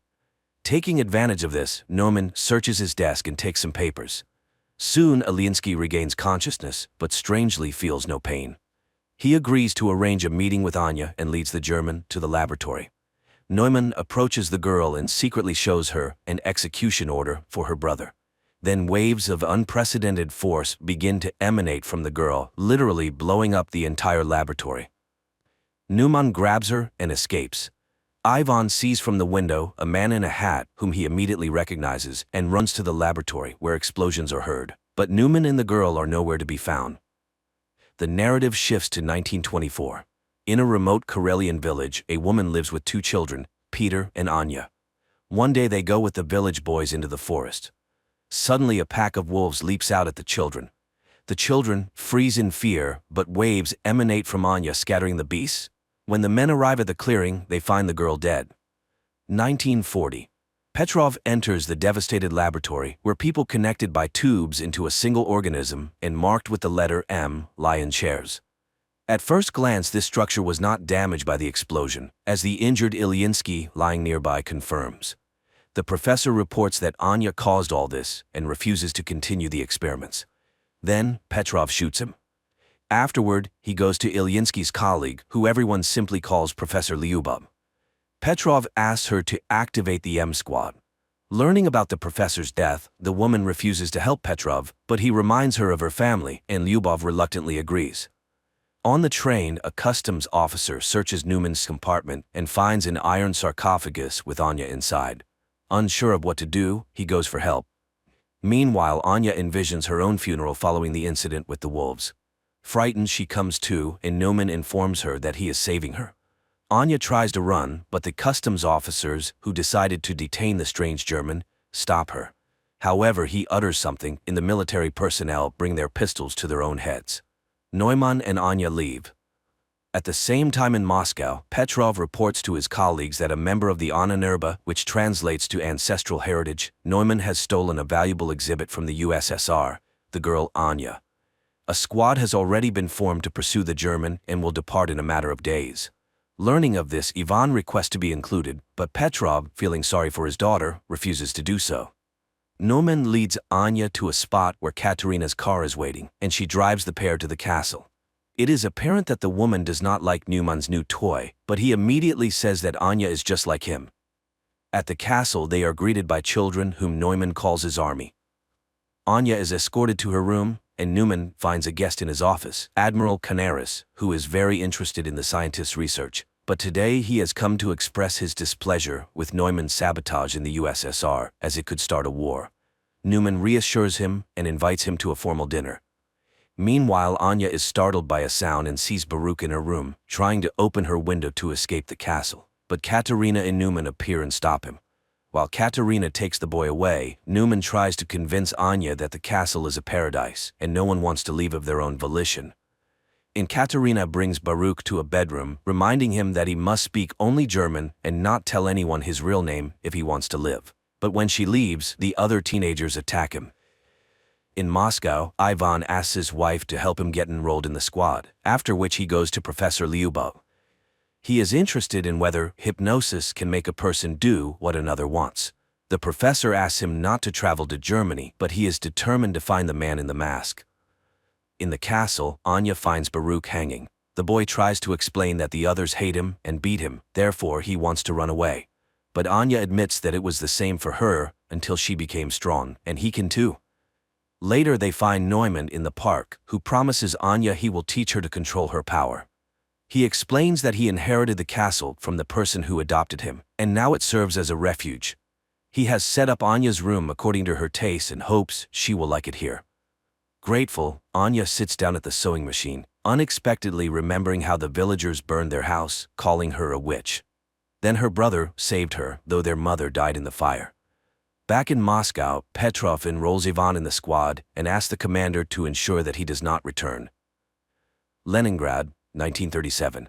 Taking advantage of this, Neumann searches his desk and takes some papers. Soon, Ilyinsky regains consciousness, but strangely feels no pain. He agrees to arrange a meeting with Anya and leads the German to the laboratory. Neumann approaches the girl and secretly shows her an execution order for her brother. Then waves of unprecedented force begin to emanate from the girl, literally blowing up the entire laboratory. Neumann grabs her and escapes. Ivan sees from the window a man in a hat whom he immediately recognizes and runs to the laboratory where explosions are heard, but Neumann and the girl are nowhere to be found. The narrative shifts to 1924. In a remote Karelian village, a woman lives with two children, Peter and Anya. One day they go with the village boys into the forest. Suddenly, a pack of wolves leaps out at the children. The children freeze in fear, but waves emanate from Anya, scattering the beasts. When the men arrive at the clearing, they find the girl dead. 1940. Petrov enters the devastated laboratory, where people connected by tubes into a single organism and marked with the letter M lie in chairs. At first glance, this structure was not damaged by the explosion, as the injured Ilyinsky lying nearby confirms. The professor reports that Anya caused all this and refuses to continue the experiments. Then, Petrov shoots him. Afterward, he goes to Ilyinsky's colleague, who everyone simply calls Professor Lyubov. Petrov asks her to activate the M Squad. Learning about the professor's death, the woman refuses to help Petrov, but he reminds her of her family, and Lyubov reluctantly agrees. On the train, a customs officer searches Neumann's compartment and finds an iron sarcophagus with Anya inside. Unsure of what to do, he goes for help. Meanwhile, Anya envisions her own funeral following the incident with the wolves. Frightened, she comes to, and Neumann informs her that he is saving her. Anya tries to run, but the customs officers, who decided to detain the strange German, stop her. However, he utters something, and the military personnel bring their pistols to their own heads. Neumann and Anya leave. At the same time in Moscow, Petrov reports to his colleagues that a member of the Ahnenerbe, which translates to ancestral heritage, Neumann has stolen a valuable exhibit from the USSR, the girl Anya. A squad has already been formed to pursue the German and will depart in a matter of days. Learning of this, Ivan requests to be included, but Petrov, feeling sorry for his daughter, refuses to do so. Neumann leads Anya to a spot where Katerina's car is waiting, and she drives the pair to the castle. It is apparent that the woman does not like Neumann's new toy, but he immediately says that Anya is just like him. At the castle, they are greeted by children whom Neumann calls his army. Anya is escorted to her room, and Neumann finds a guest in his office, Admiral Canaris, who is very interested in the scientist's research. But today he has come to express his displeasure with Neumann's sabotage in the USSR, as it could start a war. Neumann reassures him and invites him to a formal dinner. Meanwhile, Anya is startled by a sound and sees Baruch in her room, trying to open her window to escape the castle. But Katerina and Neumann appear and stop him. While Katerina takes the boy away, Neumann tries to convince Anya that the castle is a paradise, and no one wants to leave of their own volition. Katerina brings Baruch to a bedroom, reminding him that he must speak only German and not tell anyone his real name if he wants to live. But when she leaves, the other teenagers attack him. In Moscow, Ivan asks his wife to help him get enrolled in the squad, after which he goes to Professor Lyubov. He is interested in whether hypnosis can make a person do what another wants. The professor asks him not to travel to Germany, but he is determined to find the man in the mask. In the castle, Anya finds Baruch hanging. The boy tries to explain that the others hate him and beat him, therefore he wants to run away. But Anya admits that it was the same for her until she became strong, and he can too. Later they find Neumann in the park, who promises Anya he will teach her to control her power. He explains that he inherited the castle from the person who adopted him, and now it serves as a refuge. He has set up Anya's room according to her taste and hopes she will like it here. Grateful, Anya sits down at the sewing machine, unexpectedly remembering how the villagers burned their house, calling her a witch. Then her brother saved her, though their mother died in the fire. Back in Moscow, Petrov enrolls Ivan in the squad and asks the commander to ensure that he does not return. Leningrad, 1937.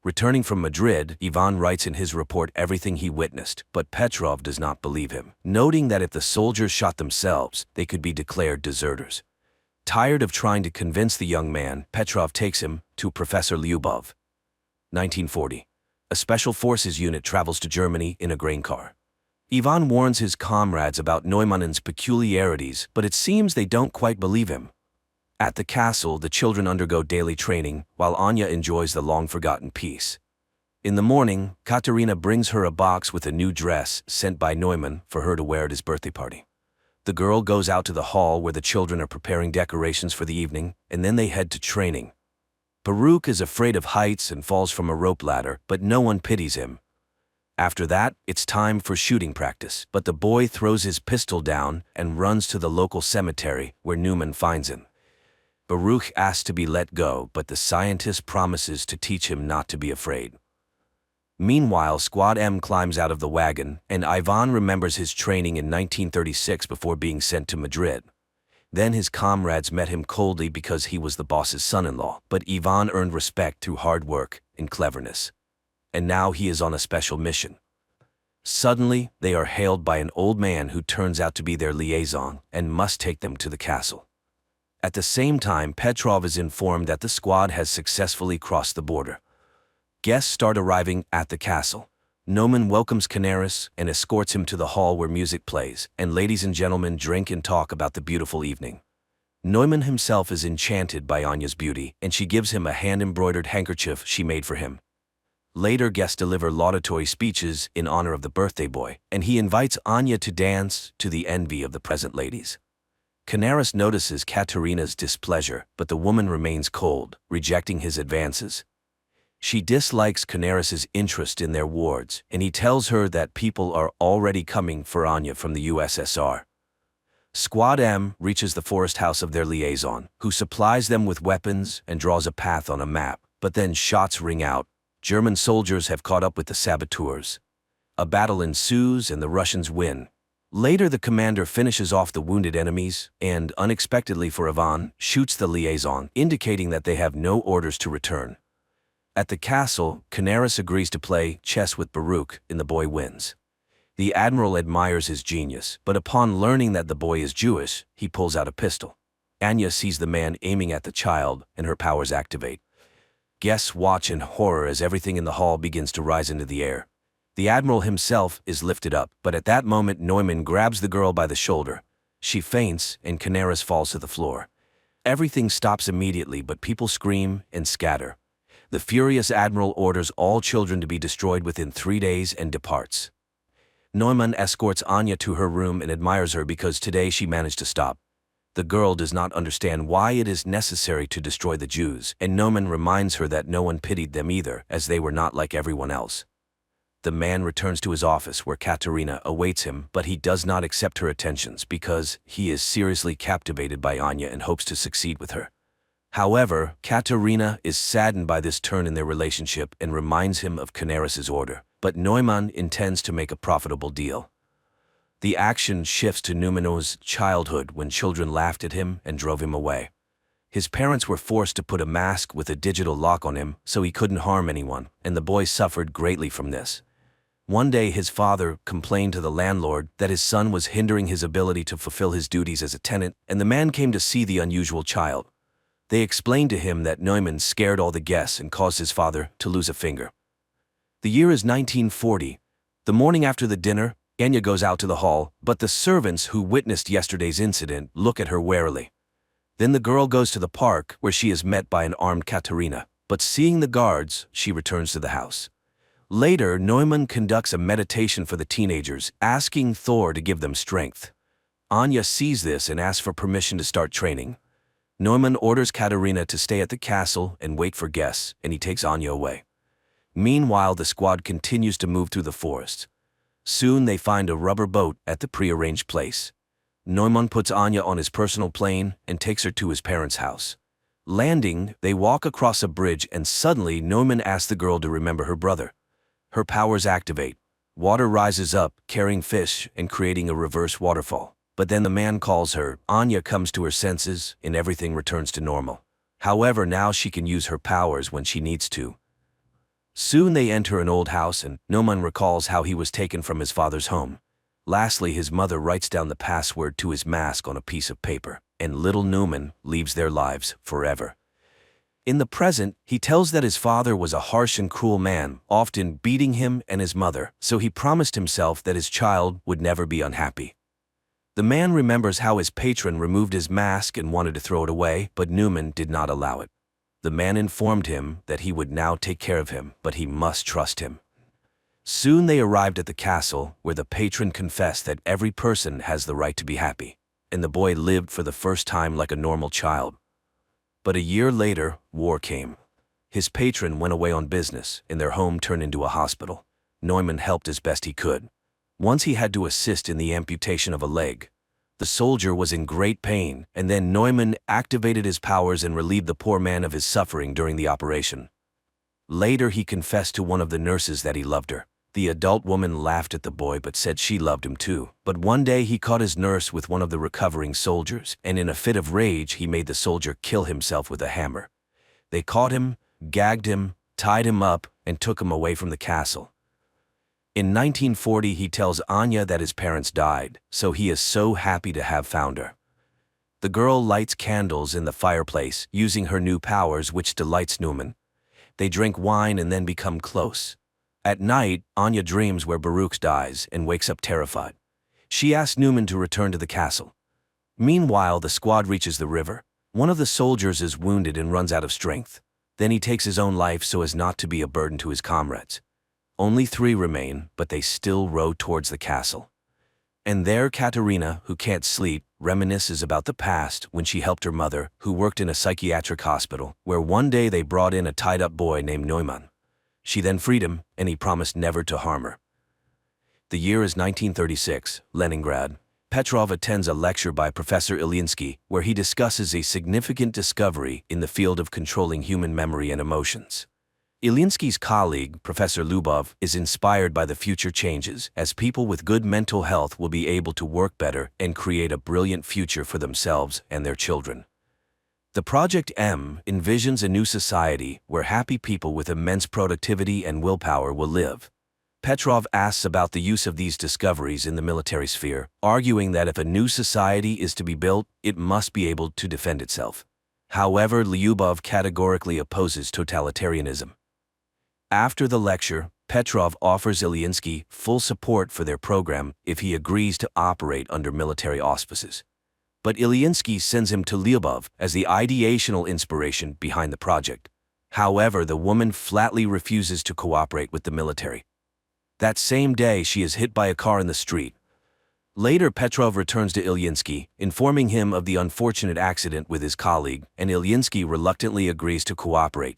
Returning from Madrid, Ivan writes in his report everything he witnessed, but Petrov does not believe him, noting that if the soldiers shot themselves, they could be declared deserters. Tired of trying to convince the young man, Petrov takes him to Professor Lyubov. 1940. A special forces unit travels to Germany in a grain car. Ivan warns his comrades about Neumann's peculiarities, but it seems they don't quite believe him. At the castle, the children undergo daily training, while Anya enjoys the long-forgotten peace. In the morning, Katerina brings her a box with a new dress sent by Neumann for her to wear at his birthday party. The girl goes out to the hall where the children are preparing decorations for the evening, and then they head to training. Baruch is afraid of heights and falls from a rope ladder, but no one pities him. After that, it's time for shooting practice, but the boy throws his pistol down and runs to the local cemetery where Neumann finds him. Baruch asks to be let go, but the scientist promises to teach him not to be afraid. Meanwhile, Squad M climbs out of the wagon, and Ivan remembers his training in 1936 before being sent to Madrid. Then his comrades met him coldly because he was the boss's son-in-law, but Ivan earned respect through hard work and cleverness. And now he is on a special mission. Suddenly, they are hailed by an old man who turns out to be their liaison and must take them to the castle. At the same time, Petrov is informed that the squad has successfully crossed the border. Guests start arriving at the castle. Neumann welcomes Canaris and escorts him to the hall where music plays, and ladies and gentlemen drink and talk about the beautiful evening. Neumann himself is enchanted by Anya's beauty, and she gives him a hand-embroidered handkerchief she made for him. Later, guests deliver laudatory speeches in honor of the birthday boy, and he invites Anya to dance to the envy of the present ladies. Canaris notices Katerina's displeasure, but the woman remains cold, rejecting his advances. She dislikes Canaris's interest in their wards, and he tells her that people are already coming for Anya from the USSR. Squad M reaches the forest house of their liaison, who supplies them with weapons and draws a path on a map, but then shots ring out. German soldiers have caught up with the saboteurs. A battle ensues and the Russians win. Later, the commander finishes off the wounded enemies and, unexpectedly for Ivan, shoots the liaison, indicating that they have no orders to return. At the castle, Canaris agrees to play chess with Baruch, and the boy wins. The admiral admires his genius, but upon learning that the boy is Jewish, he pulls out a pistol. Anya sees the man aiming at the child, and her powers activate. Guests watch in horror as everything in the hall begins to rise into the air. The admiral himself is lifted up, but at that moment Neumann grabs the girl by the shoulder. She faints, and Canaris falls to the floor. Everything stops immediately, but people scream and scatter. The furious admiral orders all children to be destroyed within 3 days and departs. Neumann escorts Anya to her room and admires her because today she managed to stop. The girl does not understand why it is necessary to destroy the Jews, and Neumann reminds her that no one pitied them either, as they were not like everyone else. The man returns to his office where Katerina awaits him, but he does not accept her attentions because he is seriously captivated by Anya and hopes to succeed with her. However, Katerina is saddened by this turn in their relationship and reminds him of Canaris's order, but Neumann intends to make a profitable deal. The action shifts to Neumann's childhood when children laughed at him and drove him away. His parents were forced to put a mask with a digital lock on him so he couldn't harm anyone, and the boy suffered greatly from this. One day his father complained to the landlord that his son was hindering his ability to fulfill his duties as a tenant, and the man came to see the unusual child. They explained to him that Neumann scared all the guests and caused his father to lose a finger. The year is 1940. The morning after the dinner, Anya goes out to the hall, but the servants who witnessed yesterday's incident look at her warily. Then the girl goes to the park where she is met by an armed Katerina, but seeing the guards, she returns to the house. Later, Neumann conducts a meditation for the teenagers, asking Thor to give them strength. Anya sees this and asks for permission to start training. Neumann orders Katerina to stay at the castle and wait for guests, and he takes Anya away. Meanwhile, the squad continues to move through the forest. Soon they find a rubber boat at the prearranged place. Neumann puts Anya on his personal plane and takes her to his parents' house. Landing, they walk across a bridge and suddenly Neumann asks the girl to remember her brother. Her powers activate. Water rises up, carrying fish and creating a reverse waterfall. But then the man calls her, Anya comes to her senses, and everything returns to normal. However, now she can use her powers when she needs to. Soon they enter an old house and Neumann recalls how he was taken from his father's home. Lastly, his mother writes down the password to his mask on a piece of paper, and little Neumann leaves their lives forever. In the present, he tells that his father was a harsh and cruel man, often beating him and his mother, so he promised himself that his child would never be unhappy. The man remembers how his patron removed his mask and wanted to throw it away, but Neumann did not allow it. The man informed him that he would now take care of him, but he must trust him. Soon they arrived at the castle, where the patron confessed that every person has the right to be happy, and the boy lived for the first time like a normal child. But a year later, war came. His patron went away on business, and their home turned into a hospital. Neumann helped as best he could. Once he had to assist in the amputation of a leg. The soldier was in great pain, and then Neumann activated his powers and relieved the poor man of his suffering during the operation. Later he confessed to one of the nurses that he loved her. The adult woman laughed at the boy but said she loved him too. But one day he caught his nurse with one of the recovering soldiers, and in a fit of rage he made the soldier kill himself with a hammer. They caught him, gagged him, tied him up, and took him away from the castle. In 1940 he tells Anya that his parents died, so he is so happy to have found her. The girl lights candles in the fireplace, using her new powers, which delights Neumann. They drink wine and then become close. At night, Anya dreams where Baruch dies and wakes up terrified. She asks Neumann to return to the castle. Meanwhile, the squad reaches the river. One of the soldiers is wounded and runs out of strength. Then he takes his own life so as not to be a burden to his comrades. Only 3 remain, but they still row towards the castle. And there Katerina, who can't sleep, reminisces about the past when she helped her mother, who worked in a psychiatric hospital, where one day they brought in a tied-up boy named Neumann. She then freed him, and he promised never to harm her. The year is 1936, Leningrad. Petrov attends a lecture by Professor Ilinsky, where he discusses a significant discovery in the field of controlling human memory and emotions. Ilinsky's colleague, Professor Lubov, is inspired by the future changes, as people with good mental health will be able to work better and create a brilliant future for themselves and their children. The Project M envisions a new society where happy people with immense productivity and willpower will live. Petrov asks about the use of these discoveries in the military sphere, arguing that if a new society is to be built, it must be able to defend itself. However, Lyubov categorically opposes totalitarianism. After the lecture, Petrov offers Ilyinsky full support for their program if he agrees to operate under military auspices. But Ilyinsky sends him to Lyubov as the ideational inspiration behind the project. However, the woman flatly refuses to cooperate with the military. That same day, she is hit by a car in the street. Later, Petrov returns to Ilyinsky, informing him of the unfortunate accident with his colleague, and Ilyinsky reluctantly agrees to cooperate.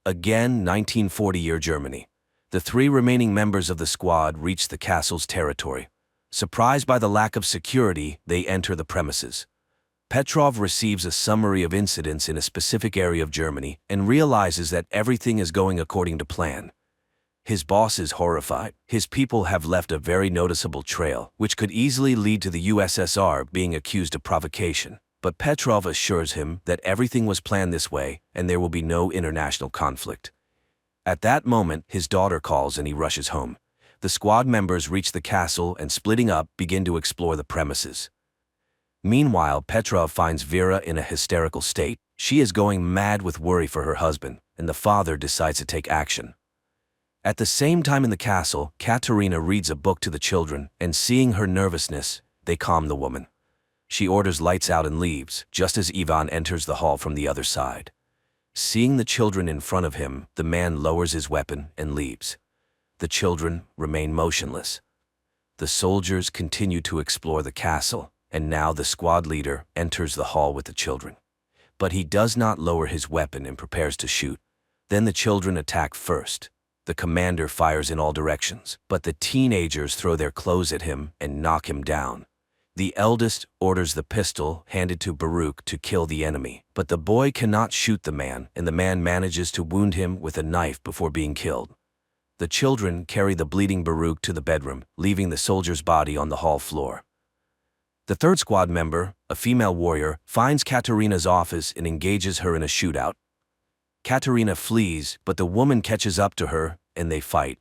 Again, 1940-year Germany. The three remaining members of the squad reach the castle's territory. Surprised by the lack of security, they enter the premises. Petrov receives a summary of incidents in a specific area of Germany and realizes that everything is going according to plan. His boss is horrified. His people have left a very noticeable trail, which could easily lead to the USSR being accused of provocation. But Petrov assures him that everything was planned this way and there will be no international conflict. At that moment, his daughter calls and he rushes home. The squad members reach the castle and, splitting up, begin to explore the premises. Meanwhile, Petrov finds Vera in a hysterical state. She is going mad with worry for her husband, and the father decides to take action. At the same time in the castle, Katerina reads a book to the children, and seeing her nervousness, they calm the woman. She orders lights out and leaves, just as Ivan enters the hall from the other side. Seeing the children in front of him, the man lowers his weapon and leaves. The children remain motionless. The soldiers continue to explore the castle, and now the squad leader enters the hall with the children. But he does not lower his weapon and prepares to shoot. Then the children attack first. The commander fires in all directions, but the teenagers throw their clothes at him and knock him down. The eldest orders the pistol handed to Baruch to kill the enemy, but the boy cannot shoot the man, and the man manages to wound him with a knife before being killed. The children carry the bleeding Baruch to the bedroom, leaving the soldier's body on the hall floor. The third squad member, a female warrior, finds Katerina's office and engages her in a shootout. Katerina flees, but the woman catches up to her, and they fight.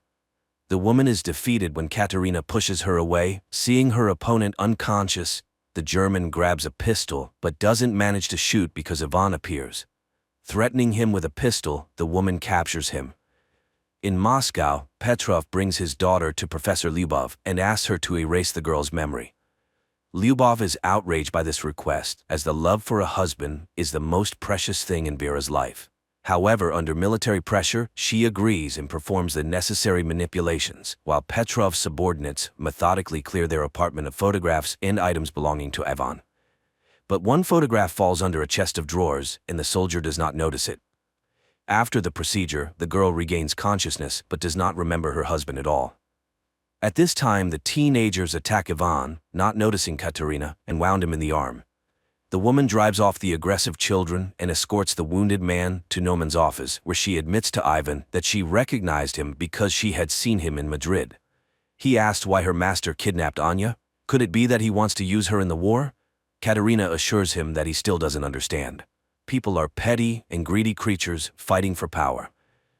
The woman is defeated when Katerina pushes her away. Seeing her opponent unconscious, the German grabs a pistol but doesn't manage to shoot because Ivan appears. Threatening him with a pistol, the woman captures him. In Moscow, Petrov brings his daughter to Professor Lyubov and asks her to erase the girl's memory. Lyubov is outraged by this request, as the love for a husband is the most precious thing in Vera's life. However, under military pressure, she agrees and performs the necessary manipulations, while Petrov's subordinates methodically clear their apartment of photographs and items belonging to Ivan. But one photograph falls under a chest of drawers, and the soldier does not notice it. After the procedure, the girl regains consciousness but does not remember her husband at all. At this time, the teenagers attack Ivan, not noticing Katerina, and wound him in the arm. The woman drives off the aggressive children and escorts the wounded man to Neumann's office, where she admits to Ivan that she recognized him because she had seen him in Madrid. He asked why her master kidnapped Anya. Could it be that he wants to use her in the war? Katerina assures him that he still doesn't understand. People are petty and greedy creatures fighting for power.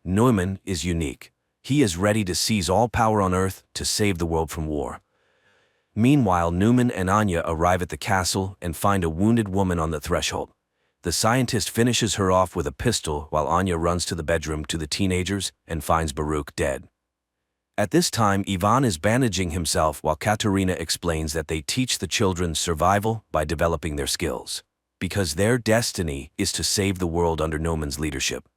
Neumann is unique. He is ready to seize all power on Earth to save the world from war. Meanwhile, Neumann and Anya arrive at the castle and find a wounded woman on the threshold. The scientist finishes her off with a pistol while Anya runs to the bedroom to the teenagers and finds Baruch dead. At this time, Ivan is bandaging himself while Katerina explains that they teach the children survival by developing their skills, because their destiny is to save the world under Neumann's leadership.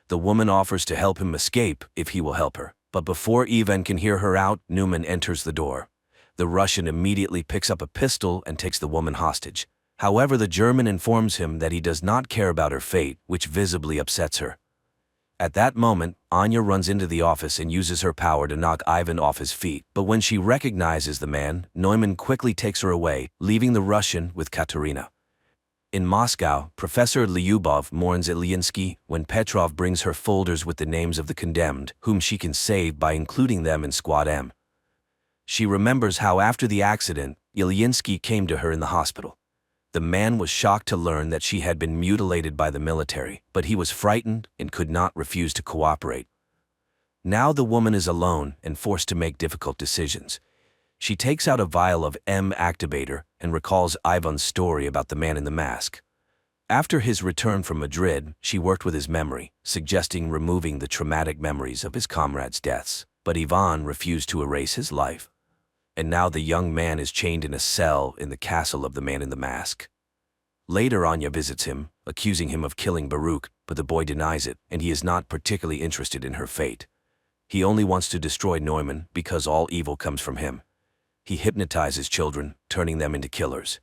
The woman offers to help him escape if he will help her, but before Ivan can hear her out, Neumann enters the door. The Russian immediately picks up a pistol and takes the woman hostage. However, the German informs him that he does not care about her fate, which visibly upsets her. At that moment, Anya runs into the office and uses her power to knock Ivan off his feet, but when she recognizes the man, Neumann quickly takes her away, leaving the Russian with Katerina. In Moscow, Professor Lyubov mourns Ilyinsky when Petrov brings her folders with the names of the condemned, whom she can save by including them in Squad M. She remembers how after the accident, Ilyinsky came to her in the hospital. The man was shocked to learn that she had been mutilated by the military, but he was frightened and could not refuse to cooperate. Now the woman is alone and forced to make difficult decisions. She takes out a vial of M activator and recalls Ivan's story about the man in the mask. After his return from Madrid, she worked with his memory, suggesting removing the traumatic memories of his comrades' deaths. But Ivan refused to erase his life. And now the young man is chained in a cell in the castle of the man in the mask. Later, Anya visits him, accusing him of killing Baruch, but the boy denies it, and he is not particularly interested in her fate. He only wants to destroy Neumann because all evil comes from him. He hypnotizes children, turning them into killers.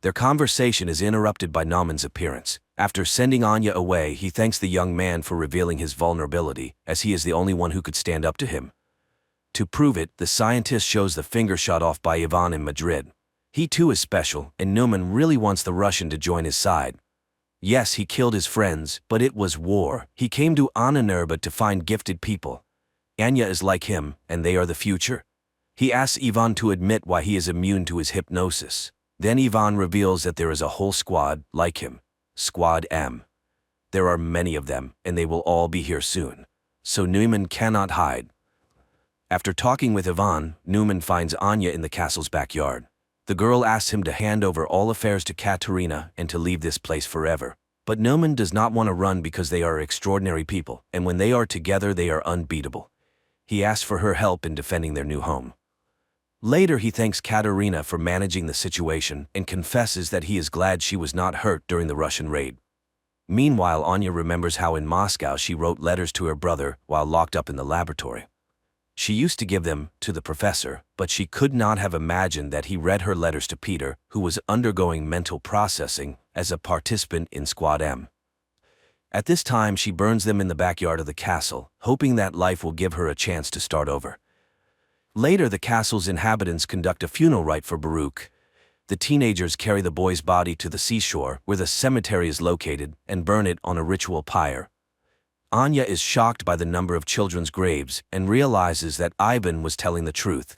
Their conversation is interrupted by Naumann's appearance. After sending Anya away, he thanks the young man for revealing his vulnerability, as he is the only one who could stand up to him. To prove it, the scientist shows the finger shot off by Ivan in Madrid. He too is special, and Neumann really wants the Russian to join his side. Yes, he killed his friends, but it was war. He came to Ahnenerbe to find gifted people. Anya is like him, and they are the future. He asks Ivan to admit why he is immune to his hypnosis. Then Ivan reveals that there is a whole squad like him, Squad M. There are many of them, and they will all be here soon. So Neumann cannot hide. After talking with Ivan, Neumann finds Anya in the castle's backyard. The girl asks him to hand over all affairs to Katerina and to leave this place forever. But Neumann does not want to run because they are extraordinary people, and when they are together they are unbeatable. He asks for her help in defending their new home. Later, he thanks Katerina for managing the situation and confesses that he is glad she was not hurt during the Russian raid. Meanwhile, Anya remembers how in Moscow she wrote letters to her brother while locked up in the laboratory. She used to give them to the professor, but she could not have imagined that he read her letters to Peter, who was undergoing mental processing as a participant in Squad M. At this time, she burns them in the backyard of the castle, hoping that life will give her a chance to start over. Later, the castle's inhabitants conduct a funeral rite for Baruch. The teenagers carry the boy's body to the seashore, where the cemetery is located, and burn it on a ritual pyre. Anya is shocked by the number of children's graves and realizes that Ivan was telling the truth.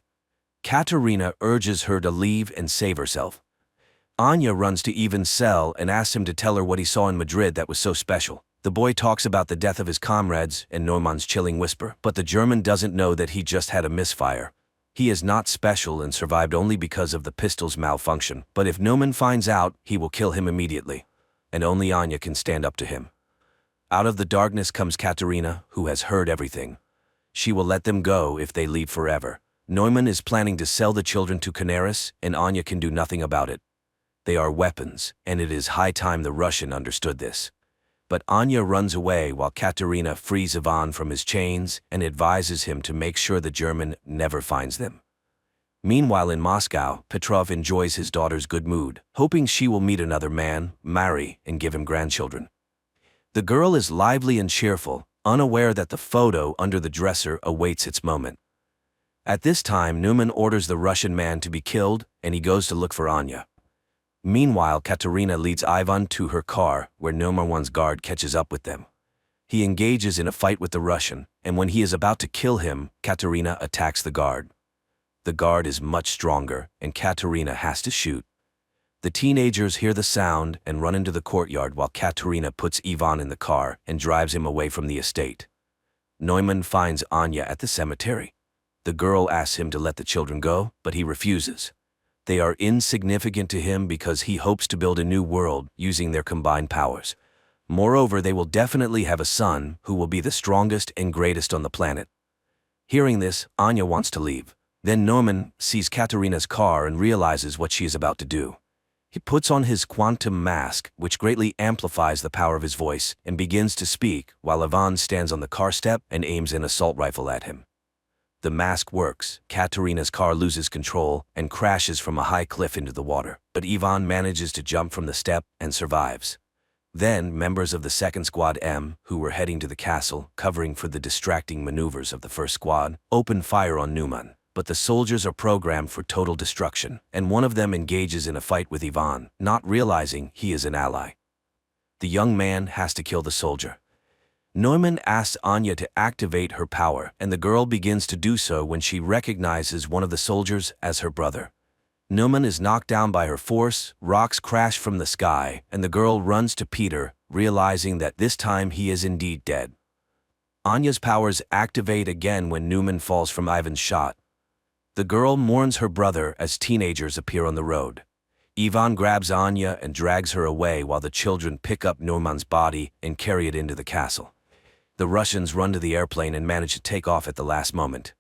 Katerina urges her to leave and save herself. Anya runs to Ivan's cell and asks him to tell her what he saw in Madrid that was so special. The boy talks about the death of his comrades and Neumann's chilling whisper, but the German doesn't know that he just had a misfire. He is not special and survived only because of the pistol's malfunction, but if Neumann finds out, he will kill him immediately. And only Anya can stand up to him. Out of the darkness comes Katerina, who has heard everything. She will let them go if they leave forever. Neumann is planning to sell the children to Canaris, and Anya can do nothing about it. They are weapons, and it is high time the Russian understood this. But Anya runs away while Katerina frees Ivan from his chains and advises him to make sure the German never finds them. Meanwhile in Moscow, Petrov enjoys his daughter's good mood, hoping she will meet another man, marry, and give him grandchildren. The girl is lively and cheerful, unaware that the photo under the dresser awaits its moment. At this time, Neumann orders the Russian man to be killed, and he goes to look for Anya. Meanwhile, Katerina leads Ivan to her car, where Neuman's guard catches up with them. He engages in a fight with the Russian, and when he is about to kill him, Katerina attacks the guard. The guard is much stronger, and Katerina has to shoot. The teenagers hear the sound and run into the courtyard while Katerina puts Ivan in the car and drives him away from the estate. Neumann finds Anya at the cemetery. The girl asks him to let the children go, but he refuses. They are insignificant to him because he hopes to build a new world using their combined powers. Moreover, they will definitely have a son who will be the strongest and greatest on the planet. Hearing this, Anya wants to leave. Then Neumann sees Katerina's car and realizes what she is about to do. He puts on his quantum mask, which greatly amplifies the power of his voice, and begins to speak while Ivan stands on the car step and aims an assault rifle at him. The mask works. Katerina's car loses control and crashes from a high cliff into the water, but Ivan manages to jump from the step and survives. Then, members of the 2nd Squad M, who were heading to the castle, covering for the distracting maneuvers of the 1st Squad, open fire on Neumann. But the soldiers are programmed for total destruction, and one of them engages in a fight with Ivan, not realizing he is an ally. The young man has to kill the soldier. Neumann asks Anya to activate her power, and the girl begins to do so when she recognizes one of the soldiers as her brother. Numan is knocked down by her force, rocks crash from the sky, and the girl runs to Peter, realizing that this time he is indeed dead. Anya's powers activate again when Numan falls from Ivan's shot. The girl mourns her brother as teenagers appear on the road. Ivan grabs Anya and drags her away while the children pick up Numan's body and carry it into the castle. The Russians run to the airplane and manage to take off at the last moment.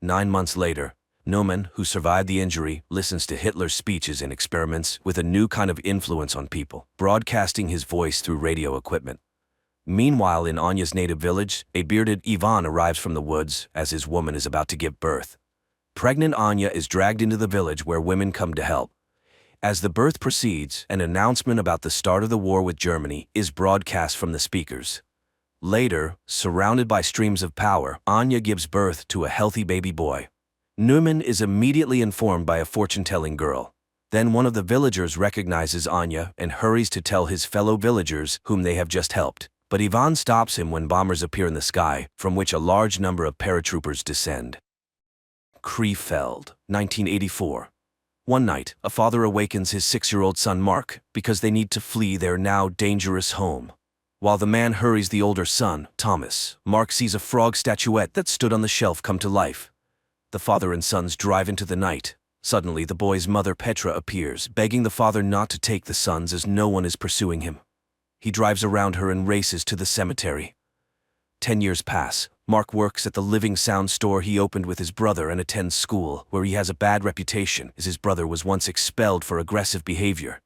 9 months later, Numan, who survived the injury, listens to Hitler's speeches and experiments with a new kind of influence on people, broadcasting his voice through radio equipment. Meanwhile, in Anya's native village, a bearded Ivan arrives from the woods as his woman is about to give birth. Pregnant Anya is dragged into the village where women come to help. As the birth proceeds, an announcement about the start of the war with Germany is broadcast from the speakers. Later, surrounded by streams of power, Anya gives birth to a healthy baby boy. Numan is immediately informed by a fortune-telling girl. Then one of the villagers recognizes Anya and hurries to tell his fellow villagers whom they have just helped. But Ivan stops him when bombers appear in the sky, from which a large number of paratroopers descend. Krefeld, 1984. One night, a father awakens his 6-year-old son Mark because they need to flee their now dangerous home. While the man hurries the older son, Thomas, Mark sees a frog statuette that stood on the shelf come to life. The father and sons drive into the night. Suddenly, the boy's mother Petra appears, begging the father not to take the sons as no one is pursuing him. He drives around her and races to the cemetery. 10 years pass. Mark works at the Living Sound store he opened with his brother and attends school, where he has a bad reputation as his brother was once expelled for aggressive behavior.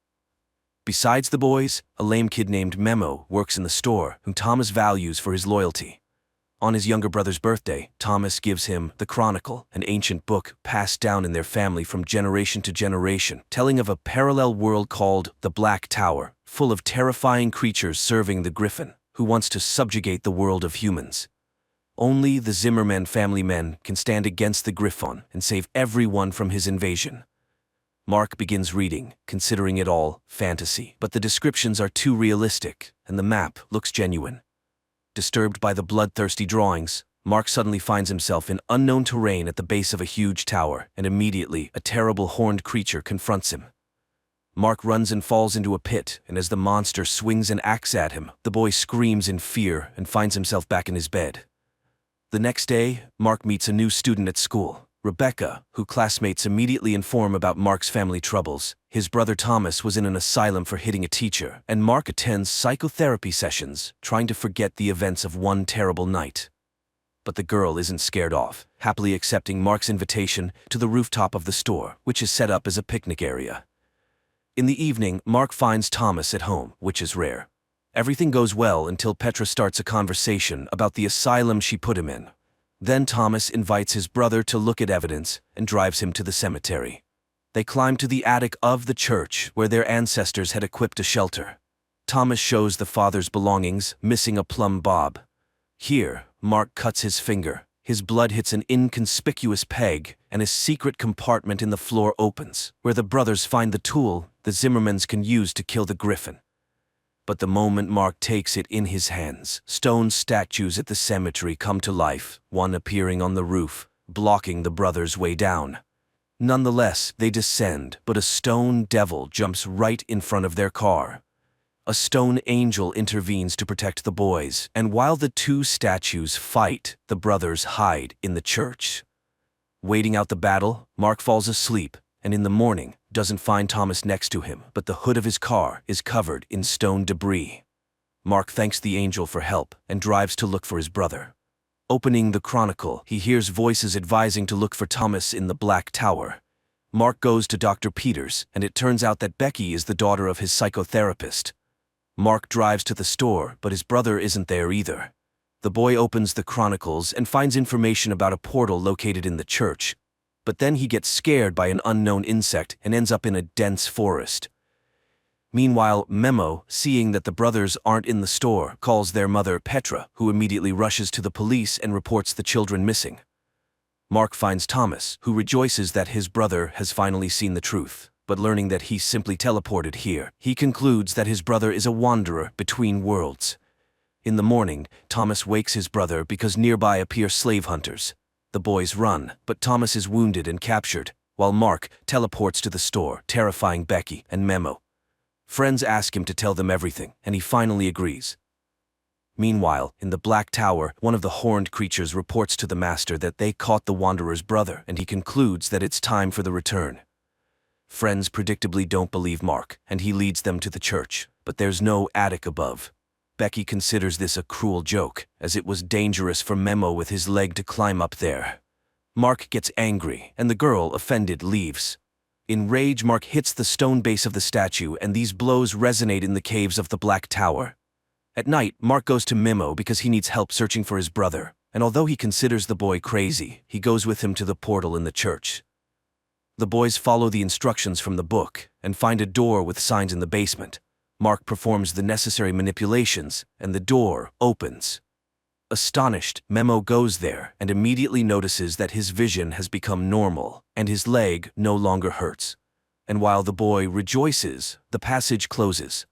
Besides the boys, a lame kid named Memo works in the store, whom Thomas values for his loyalty. On his younger brother's birthday, Thomas gives him the Chronicle, an ancient book passed down in their family from generation to generation, telling of a parallel world called the Black Tower, full of terrifying creatures serving the Griffin, who wants to subjugate the world of humans. Only the Zimmerman family men can stand against the Griffon and save everyone from his invasion. Mark begins reading, considering it all fantasy, but the descriptions are too realistic, and the map looks genuine. Disturbed by the bloodthirsty drawings, Mark suddenly finds himself in unknown terrain at the base of a huge tower, and immediately a terrible horned creature confronts him. Mark runs and falls into a pit, and as the monster swings an axe at him, the boy screams in fear and finds himself back in his bed. The next day, Mark meets a new student at school, Rebecca, who classmates immediately inform about Mark's family troubles. His brother Thomas was in an asylum for hitting a teacher, and Mark attends psychotherapy sessions, trying to forget the events of one terrible night. But the girl isn't scared off, happily accepting Mark's invitation to the rooftop of the store, which is set up as a picnic area. In the evening, Mark finds Thomas at home, which is rare. Everything goes well until Petra starts a conversation about the asylum she put him in. Then Thomas invites his brother to look at evidence and drives him to the cemetery. They climb to the attic of the church where their ancestors had equipped a shelter. Thomas shows the father's belongings, missing a plumb bob. Here, Mark cuts his finger. His blood hits an inconspicuous peg, and a secret compartment in the floor opens, where the brothers find the tool the Zimmermans can use to kill the Griffin. But the moment Mark takes it in his hands, stone statues at the cemetery come to life, one appearing on the roof, blocking the brothers' way down. Nonetheless, they descend, but a stone devil jumps right in front of their car. A stone angel intervenes to protect the boys, and while the two statues fight, the brothers hide in the church. Waiting out the battle, Mark falls asleep, and in the morning, doesn't find Thomas next to him, but the hood of his car is covered in stone debris. Mark thanks the angel for help and drives to look for his brother. Opening the Chronicle, he hears voices advising to look for Thomas in the Black Tower. Mark goes to Dr. Peters, and it turns out that Becky is the daughter of his psychotherapist. Mark drives to the store, but his brother isn't there either. The boy opens the Chronicles and finds information about a portal located in the church. But then he gets scared by an unknown insect and ends up in a dense forest. Meanwhile, Memo, seeing that the brothers aren't in the store, calls their mother Petra, who immediately rushes to the police and reports the children missing. Mark finds Thomas, who rejoices that his brother has finally seen the truth, but learning that he simply teleported here, he concludes that his brother is a wanderer between worlds. In the morning, Thomas wakes his brother because nearby appear slave hunters. The boys run, but Thomas is wounded and captured. while Mark teleports to the store, terrifying Becky and Memo. Friends ask him to tell them everything, and he finally agrees. Meanwhile, in the Black Tower, one of the horned creatures reports to the master that they caught the Wanderer's brother, and he concludes that it's time for the return. Friends predictably don't believe Mark, and he leads them to the church, but there's no attic above. Becky considers this a cruel joke, as it was dangerous for Memo with his leg to climb up there. Mark gets angry, and the girl, offended, leaves. In rage, Mark hits the stone base of the statue, and these blows resonate in the caves of the Black Tower. At night, Mark goes to Memo because he needs help searching for his brother, and although he considers the boy crazy, he goes with him to the portal in the church. The boys follow the instructions from the book and find a door with signs in the basement. Mark performs the necessary manipulations, and the door opens. Astonished, Memo goes there and immediately notices that his vision has become normal, and his leg no longer hurts. And while the boy rejoices, the passage closes.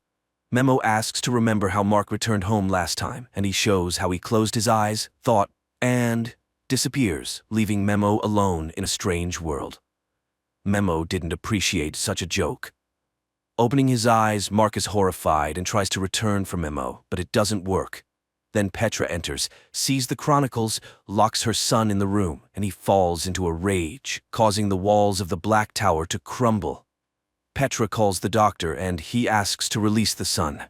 Memo asks to remember how Mark returned home last time, and he shows how he closed his eyes, thought, and disappears, leaving Memo alone in a strange world. Memo didn't appreciate such a joke. Opening his eyes, Mark is horrified and tries to return for Memo, but it doesn't work. Then Petra enters, sees the chronicles, locks her son in the room, and he falls into a rage, causing the walls of the Black Tower to crumble. Petra calls the doctor, and he asks to release the son.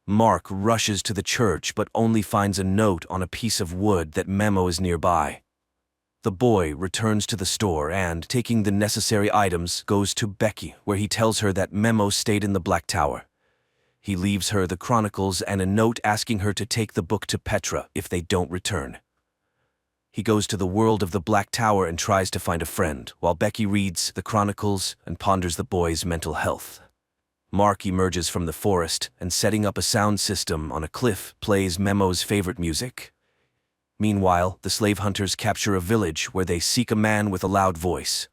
Mark rushes to the church but only finds a note on a piece of wood that Memo is nearby. The boy returns to the store and, taking the necessary items, goes to Becky, where he tells her that Memo stayed in the Black Tower. He leaves her the chronicles and a note asking her to take the book to Petra if they don't return. He goes to the world of the Black Tower and tries to find a friend, while Becky reads the chronicles and ponders the boy's mental health. Mark emerges from the forest and, setting up a sound system on a cliff, plays Memo's favorite music. Meanwhile, the slave hunters capture a village where they seek a man with a loud voice.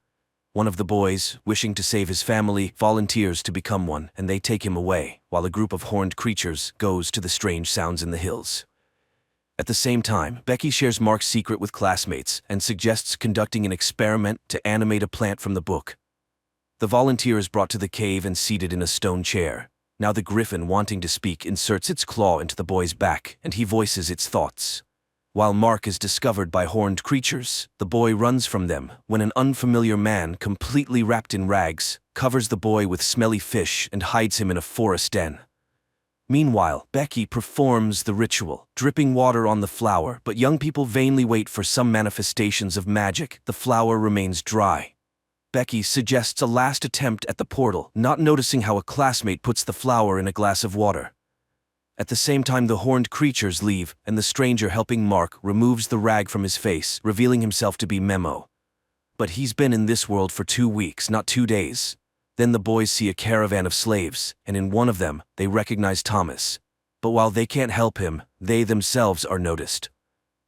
One of the boys, wishing to save his family, volunteers to become one, and they take him away, while a group of horned creatures goes to the strange sounds in the hills. At the same time, Becky shares Mark's secret with classmates and suggests conducting an experiment to animate a plant from the book. The volunteer is brought to the cave and seated in a stone chair. Now the griffin, wanting to speak, inserts its claw into the boy's back, and he voices its thoughts. While Mark is discovered by horned creatures, the boy runs from them when an unfamiliar man, completely wrapped in rags, covers the boy with smelly fish and hides him in a forest den. Meanwhile, Becky performs the ritual, dripping water on the flower, but young people vainly wait for some manifestations of magic. The flower remains dry. Becky suggests a last attempt at the portal, not noticing how a classmate puts the flower in a glass of water. At the same time, the horned creatures leave, and the stranger helping Mark removes the rag from his face, revealing himself to be Memo. But he's been in this world for 2 weeks, not 2 days. Then the boys see a caravan of slaves, and in one of them, they recognize Thomas. But while they can't help him, they themselves are noticed.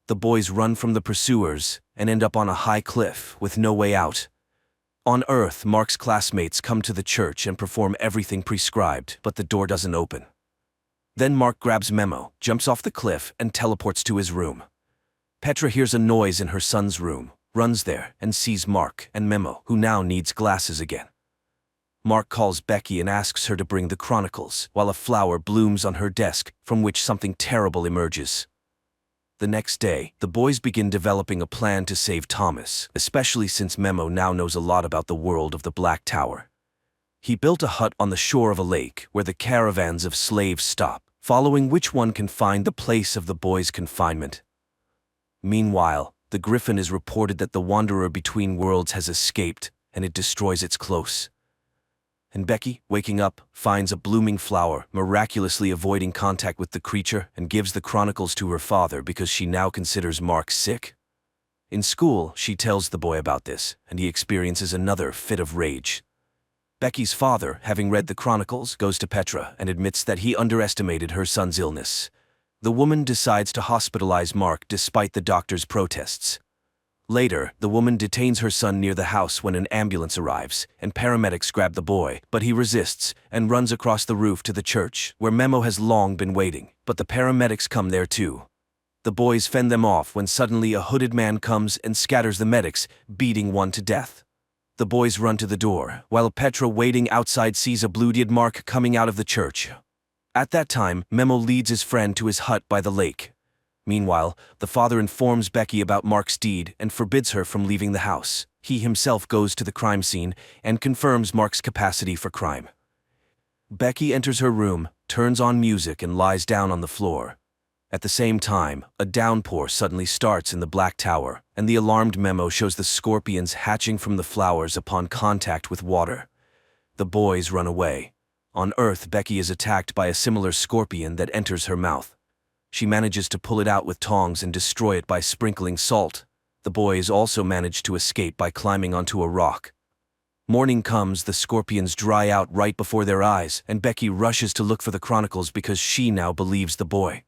The boys run from the pursuers and end up on a high cliff with no way out. On Earth, Mark's classmates come to the church and perform everything prescribed, but the door doesn't open. Then Mark grabs Memo, jumps off the cliff, and teleports to his room. Petra hears a noise in her son's room, runs there, and sees Mark and Memo, who now needs glasses again. Mark calls Becky and asks her to bring the chronicles, while a flower blooms on her desk, from which something terrible emerges. The next day, the boys begin developing a plan to save Thomas, especially since Memo now knows a lot about the world of the Black Tower. He built a hut on the shore of a lake where the caravans of slaves stop, following which one can find the place of the boys' confinement. Meanwhile, the griffin is reported that the wanderer between worlds has escaped, and it destroys its close. And Becky, waking up, finds a blooming flower, miraculously avoiding contact with the creature, and gives the chronicles to her father because she now considers Mark sick. In school, she tells the boy about this, and he experiences another fit of rage. Becky's father, having read the chronicles, goes to Petra and admits that he underestimated her son's illness. The woman decides to hospitalize Mark despite the doctor's protests. Later, the woman detains her son near the house when an ambulance arrives, and paramedics grab the boy, but he resists and runs across the roof to the church, where Memo has long been waiting, but the paramedics come there too. The boys fend them off when suddenly a hooded man comes and scatters the medics, beating one to death. The boys run to the door, while Petra waiting outside sees a bloodied Mark coming out of the church. At that time, Memo leads his friend to his hut by the lake. Meanwhile, the father informs Becky about Mark's deed and forbids her from leaving the house. He himself goes to the crime scene and confirms Mark's capacity for crime. Becky enters her room, turns on music and lies down on the floor. At the same time, a downpour suddenly starts in the Black Tower, and the alarmed Memo shows the scorpions hatching from the flowers upon contact with water. The boys run away. On Earth, Becky is attacked by a similar scorpion that enters her mouth. She manages to pull it out with tongs and destroy it by sprinkling salt. The boys also manage to escape by climbing onto a rock. Morning comes, the scorpions dry out right before their eyes, and Becky rushes to look for the chronicles because she now believes the boy.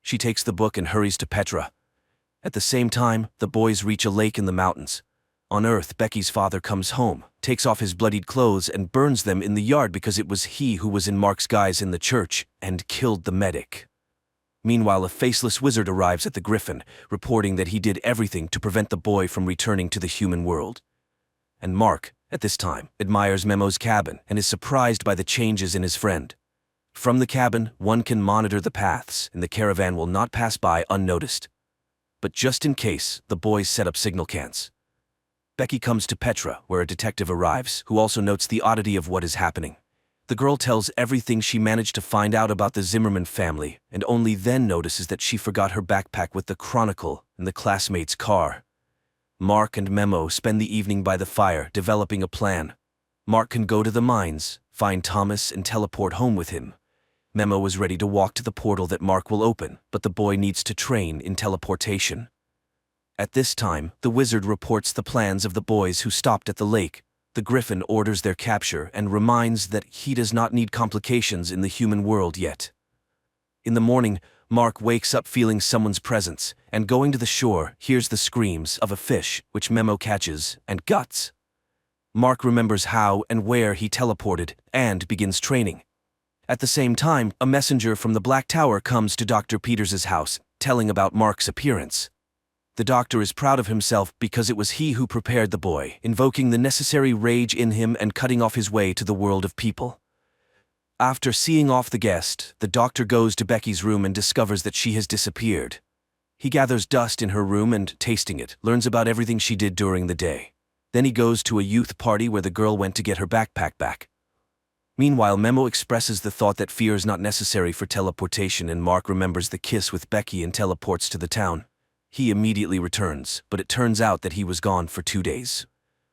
She takes the book and hurries to Petra. At the same time, the boys reach a lake in the mountains. On Earth, Becky's father comes home, takes off his bloodied clothes and burns them in the yard because it was he who was in Mark's guise in the church and killed the medic. Meanwhile, a faceless wizard arrives at the Griffin, reporting that he did everything to prevent the boy from returning to the human world. And Mark, at this time, admires Memo's cabin and is surprised by the changes in his friend. From the cabin, one can monitor the paths, and the caravan will not pass by unnoticed. But just in case, the boys set up signal cans. Becky comes to Petra, where a detective arrives, who also notes the oddity of what is happening. The girl tells everything she managed to find out about the Zimmerman family, and only then notices that she forgot her backpack with the Chronicle in the classmate's car. Mark and Memo spend the evening by the fire, developing a plan. Mark can go to the mines, find Thomas, and teleport home with him. Memo is ready to walk to the portal that Mark will open, but the boy needs to train in teleportation. At this time, the wizard reports the plans of the boys who stopped at the lake. The Griffin orders their capture and reminds that he does not need complications in the human world yet. In the morning, Mark wakes up feeling someone's presence, and going to the shore, hears the screams of a fish, which Memo catches, and guts. Mark remembers how and where he teleported, and begins training. At the same time, a messenger from the Black Tower comes to Dr. Peters's house, telling about Mark's appearance. The doctor is proud of himself because it was he who prepared the boy, invoking the necessary rage in him and cutting off his way to the world of people. After seeing off the guest, the doctor goes to Becky's room and discovers that she has disappeared. He gathers dust in her room and, tasting it, learns about everything she did during the day. Then he goes to a youth party where the girl went to get her backpack back. Meanwhile, Memo expresses the thought that fear is not necessary for teleportation, and Mark remembers the kiss with Becky and teleports to the town. He immediately returns, but it turns out that he was gone for 2 days.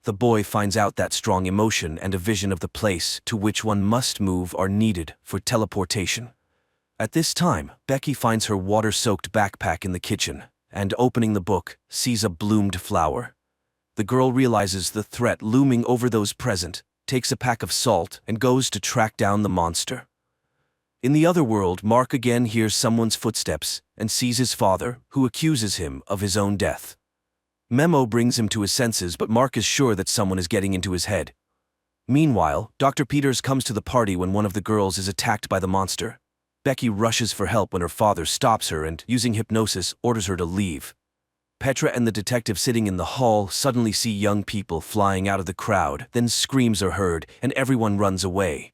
The boy finds out that strong emotion and a vision of the place to which one must move are needed for teleportation. At this time, Becky finds her water-soaked backpack in the kitchen, and opening the book, sees a bloomed flower. The girl realizes the threat looming over those present, takes a pack of salt, and goes to track down the monster. In the other world, Mark again hears someone's footsteps and sees his father, who accuses him of his own death. Memo brings him to his senses, but Mark is sure that someone is getting into his head. Meanwhile, Dr. Peters comes to the party when one of the girls is attacked by the monster. Becky rushes for help when her father stops her and, using hypnosis, orders her to leave. Petra and the detective sitting in the hall suddenly see young people flying out of the crowd, then screams are heard, and everyone runs away.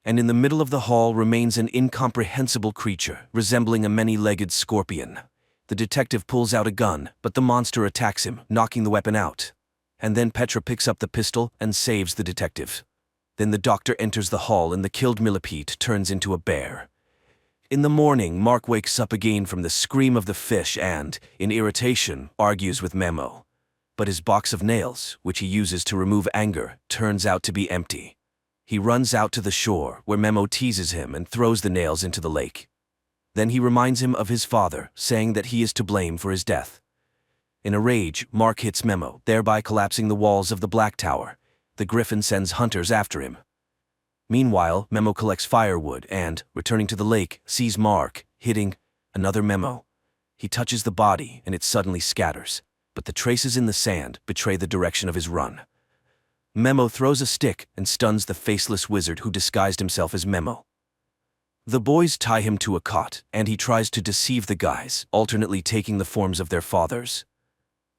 And in the middle of the hall remains an incomprehensible creature, resembling a many-legged scorpion. The detective pulls out a gun, but the monster attacks him, knocking the weapon out. And then Petra picks up the pistol and saves the detective. Then the doctor enters the hall and the killed millipede turns into a bear. In the morning, Mark wakes up again from the scream of the fish and, in irritation, argues with Memo. But his box of nails, which he uses to remove anger, turns out to be empty. He runs out to the shore, where Memo teases him and throws the nails into the lake. Then he reminds him of his father, saying that he is to blame for his death. In a rage, Mark hits Memo, thereby collapsing the walls of the Black Tower. The Griffin sends hunters after him. Meanwhile, Memo collects firewood and, returning to the lake, sees Mark, hitting another Memo. He touches the body and it suddenly scatters, but the traces in the sand betray the direction of his run. Memo throws a stick and stuns the faceless wizard who disguised himself as Memo. The boys tie him to a cot, and he tries to deceive the guys, alternately taking the forms of their fathers.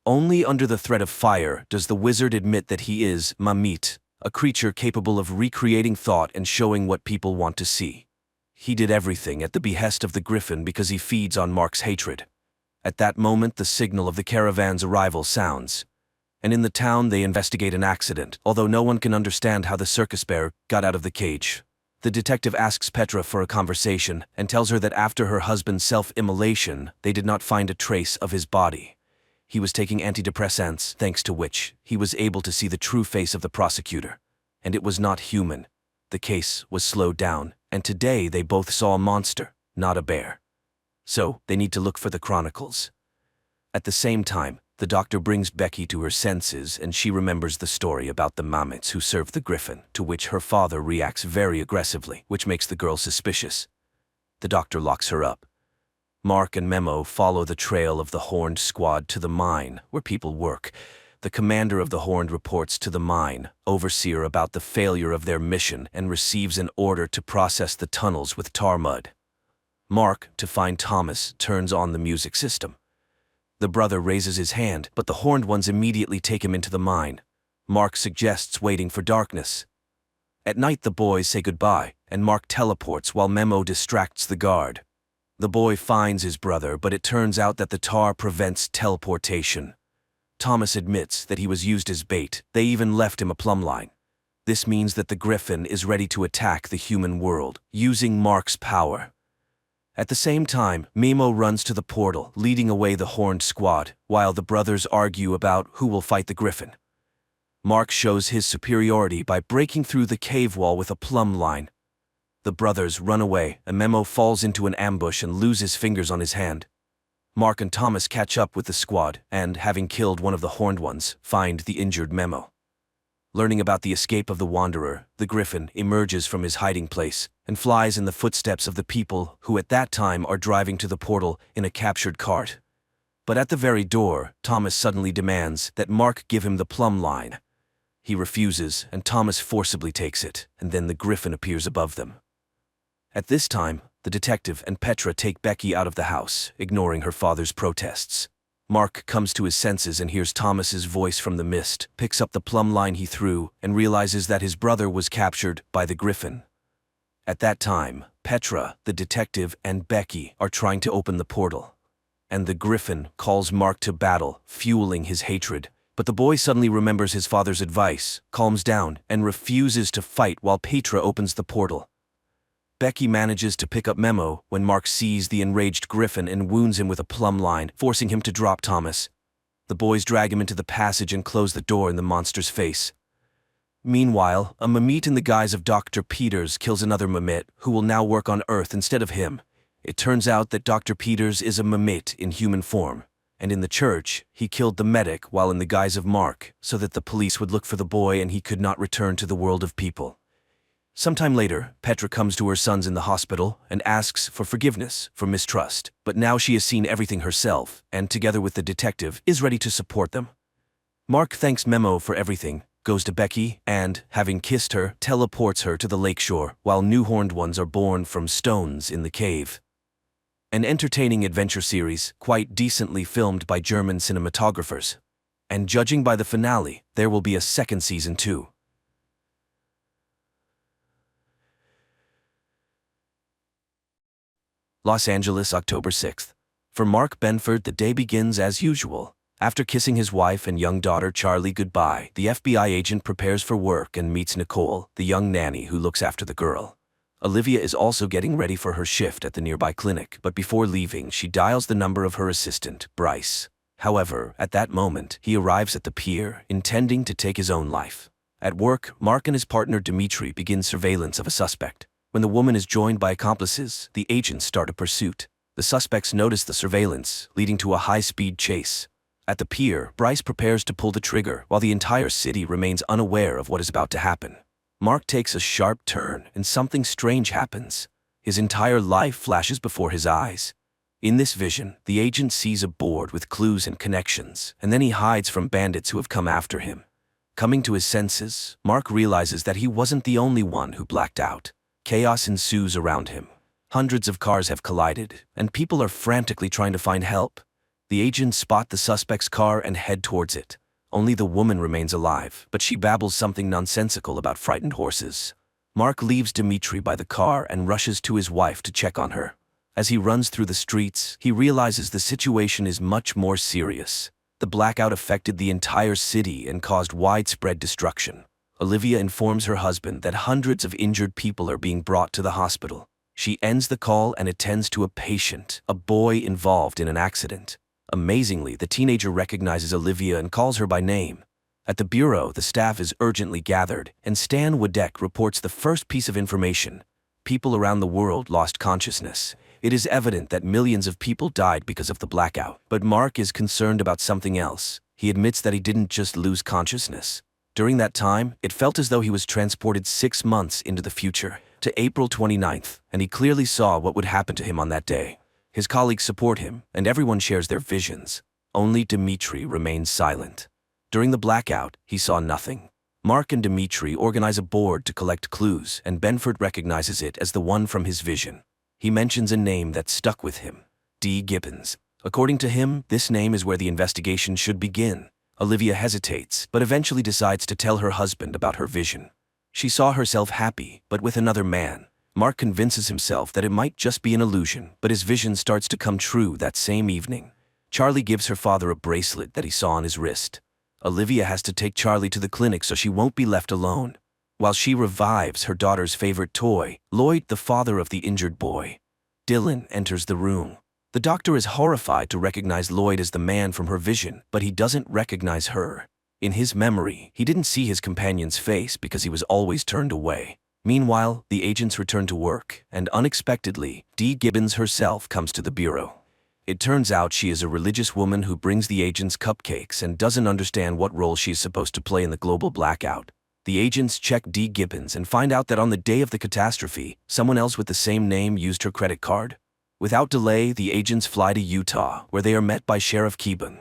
Only under the threat of fire does the wizard admit that he is Mamit, a creature capable of recreating thought and showing what people want to see. He did everything at the behest of the griffin because he feeds on Mark's hatred. At that moment, the signal of the caravan's arrival sounds, and in the town they investigate an accident, although no one can understand how the circus bear got out of the cage. The detective asks Petra for a conversation and tells her that after her husband's self-immolation, they did not find a trace of his body. He was taking antidepressants, thanks to which he was able to see the true face of the prosecutor. And it was not human. The case was slowed down, and today they both saw a monster, not a bear. So, they need to look for the chronicles. At the same time, the doctor brings Becky to her senses and she remembers the story about the Mamits who served the griffin, to which her father reacts very aggressively, which makes the girl suspicious. The doctor locks her up. Mark and Memo follow the trail of the Horned squad to the mine, where people work. The commander of the Horned reports to the mine overseer about the failure of their mission and receives an order to process the tunnels with tar mud. Mark, to find Thomas, turns on the music system. The brother raises his hand, but the Horned ones immediately take him into the mine. Mark suggests waiting for darkness. At night the boys say goodbye, and Mark teleports while Memo distracts the guard. The boy finds his brother, but it turns out that the tar prevents teleportation. Thomas admits that he was used as bait. They even left him a plumb line. This means that the griffin is ready to attack the human world, using Mark's power. At the same time, Memo runs to the portal, leading away the Horned squad, while the brothers argue about who will fight the griffin. Mark shows his superiority by breaking through the cave wall with a plumb line. The brothers run away, and Memo falls into an ambush and loses fingers on his hand. Mark and Thomas catch up with the squad, and, having killed one of the Horned ones, find the injured Memo. Learning about the escape of the Wanderer, the griffin emerges from his hiding place and flies in the footsteps of the people who at that time are driving to the portal in a captured cart. But at the very door, Thomas suddenly demands that Mark give him the plumb line. He refuses, and Thomas forcibly takes it, and then the griffin appears above them. At this time, the detective and Petra take Becky out of the house, ignoring her father's protests. Mark comes to his senses and hears Thomas's voice from the mist, picks up the plumb line he threw, and realizes that his brother was captured by the griffin. At that time, Petra, the detective, and Becky are trying to open the portal. And the griffin calls Mark to battle, fueling his hatred. But the boy suddenly remembers his father's advice, calms down, and refuses to fight while Petra opens the portal. Becky manages to pick up Memo when Mark sees the enraged griffin and wounds him with a plumb line, forcing him to drop Thomas. The boys drag him into the passage and close the door in the monster's face. Meanwhile, a Mamit in the guise of Dr. Peters kills another Mamit who will now work on Earth instead of him. It turns out that Dr. Peters is a Mamit in human form, and in the church, he killed the medic while in the guise of Mark so that the police would look for the boy and he could not return to the world of people. Sometime later, Petra comes to her sons in the hospital and asks for forgiveness for mistrust, but now she has seen everything herself and, together with the detective, is ready to support them. Mark thanks Memo for everything, goes to Becky, and, having kissed her, teleports her to the lakeshore, while new Horned ones are born from stones in the cave. An entertaining adventure series, quite decently filmed by German cinematographers. And judging by the finale, there will be a second season too. Los Angeles, October 6th. For Mark Benford, the day begins as usual. After kissing his wife and young daughter Charlie goodbye, the FBI agent prepares for work and meets Nicole, the young nanny who looks after the girl. Olivia is also getting ready for her shift at the nearby clinic, but before leaving, she dials the number of her assistant, Bryce. However, at that moment, he arrives at the pier, intending to take his own life. At work, Mark and his partner Dimitri begin surveillance of a suspect. When the woman is joined by accomplices, the agents start a pursuit. The suspects notice the surveillance, leading to a high-speed chase. At the pier, Bryce prepares to pull the trigger, while the entire city remains unaware of what is about to happen. Mark takes a sharp turn, and something strange happens. His entire life flashes before his eyes. In this vision, the agent sees a board with clues and connections, and then he hides from bandits who have come after him. Coming to his senses, Mark realizes that he wasn't the only one who blacked out. Chaos ensues around him. Hundreds of cars have collided, and people are frantically trying to find help. The agents spot the suspect's car and head towards it. Only the woman remains alive, but she babbles something nonsensical about frightened horses. Mark leaves Dimitri by the car and rushes to his wife to check on her. As he runs through the streets, he realizes the situation is much more serious. The blackout affected the entire city and caused widespread destruction. Olivia informs her husband that hundreds of injured people are being brought to the hospital. She ends the call and attends to a patient, a boy involved in an accident. Amazingly, the teenager recognizes Olivia and calls her by name. At the bureau, the staff is urgently gathered, and Stan Wadek reports the first piece of information. People around the world lost consciousness. It is evident that millions of people died because of the blackout. But Mark is concerned about something else. He admits that he didn't just lose consciousness. During that time, it felt as though he was transported 6 months into the future, to April 29th, and he clearly saw what would happen to him on that day. His colleagues support him, and everyone shares their visions. Only Dimitri remains silent. During the blackout, he saw nothing. Mark and Dimitri organize a board to collect clues, and Benford recognizes it as the one from his vision. He mentions a name that stuck with him, D. Gibbons. According to him, this name is where the investigation should begin. Olivia hesitates, but eventually decides to tell her husband about her vision. She saw herself happy, but with another man. Mark convinces himself that it might just be an illusion, but his vision starts to come true that same evening. Charlie gives her father a bracelet that he saw on his wrist. Olivia has to take Charlie to the clinic so she won't be left alone. While she revives her daughter's favorite toy, Lloyd, the father of the injured boy. Dylan enters the room. The doctor is horrified to recognize Lloyd as the man from her vision, but he doesn't recognize her. In his memory, he didn't see his companion's face because he was always turned away. Meanwhile, the agents return to work, and unexpectedly, Dee Gibbons herself comes to the bureau. It turns out she is a religious woman who brings the agents cupcakes and doesn't understand what role she is supposed to play in the global blackout. The agents check Dee Gibbons and find out that on the day of the catastrophe, someone else with the same name used her credit card. Without delay, the agents fly to Utah, where they are met by Sheriff Keeban.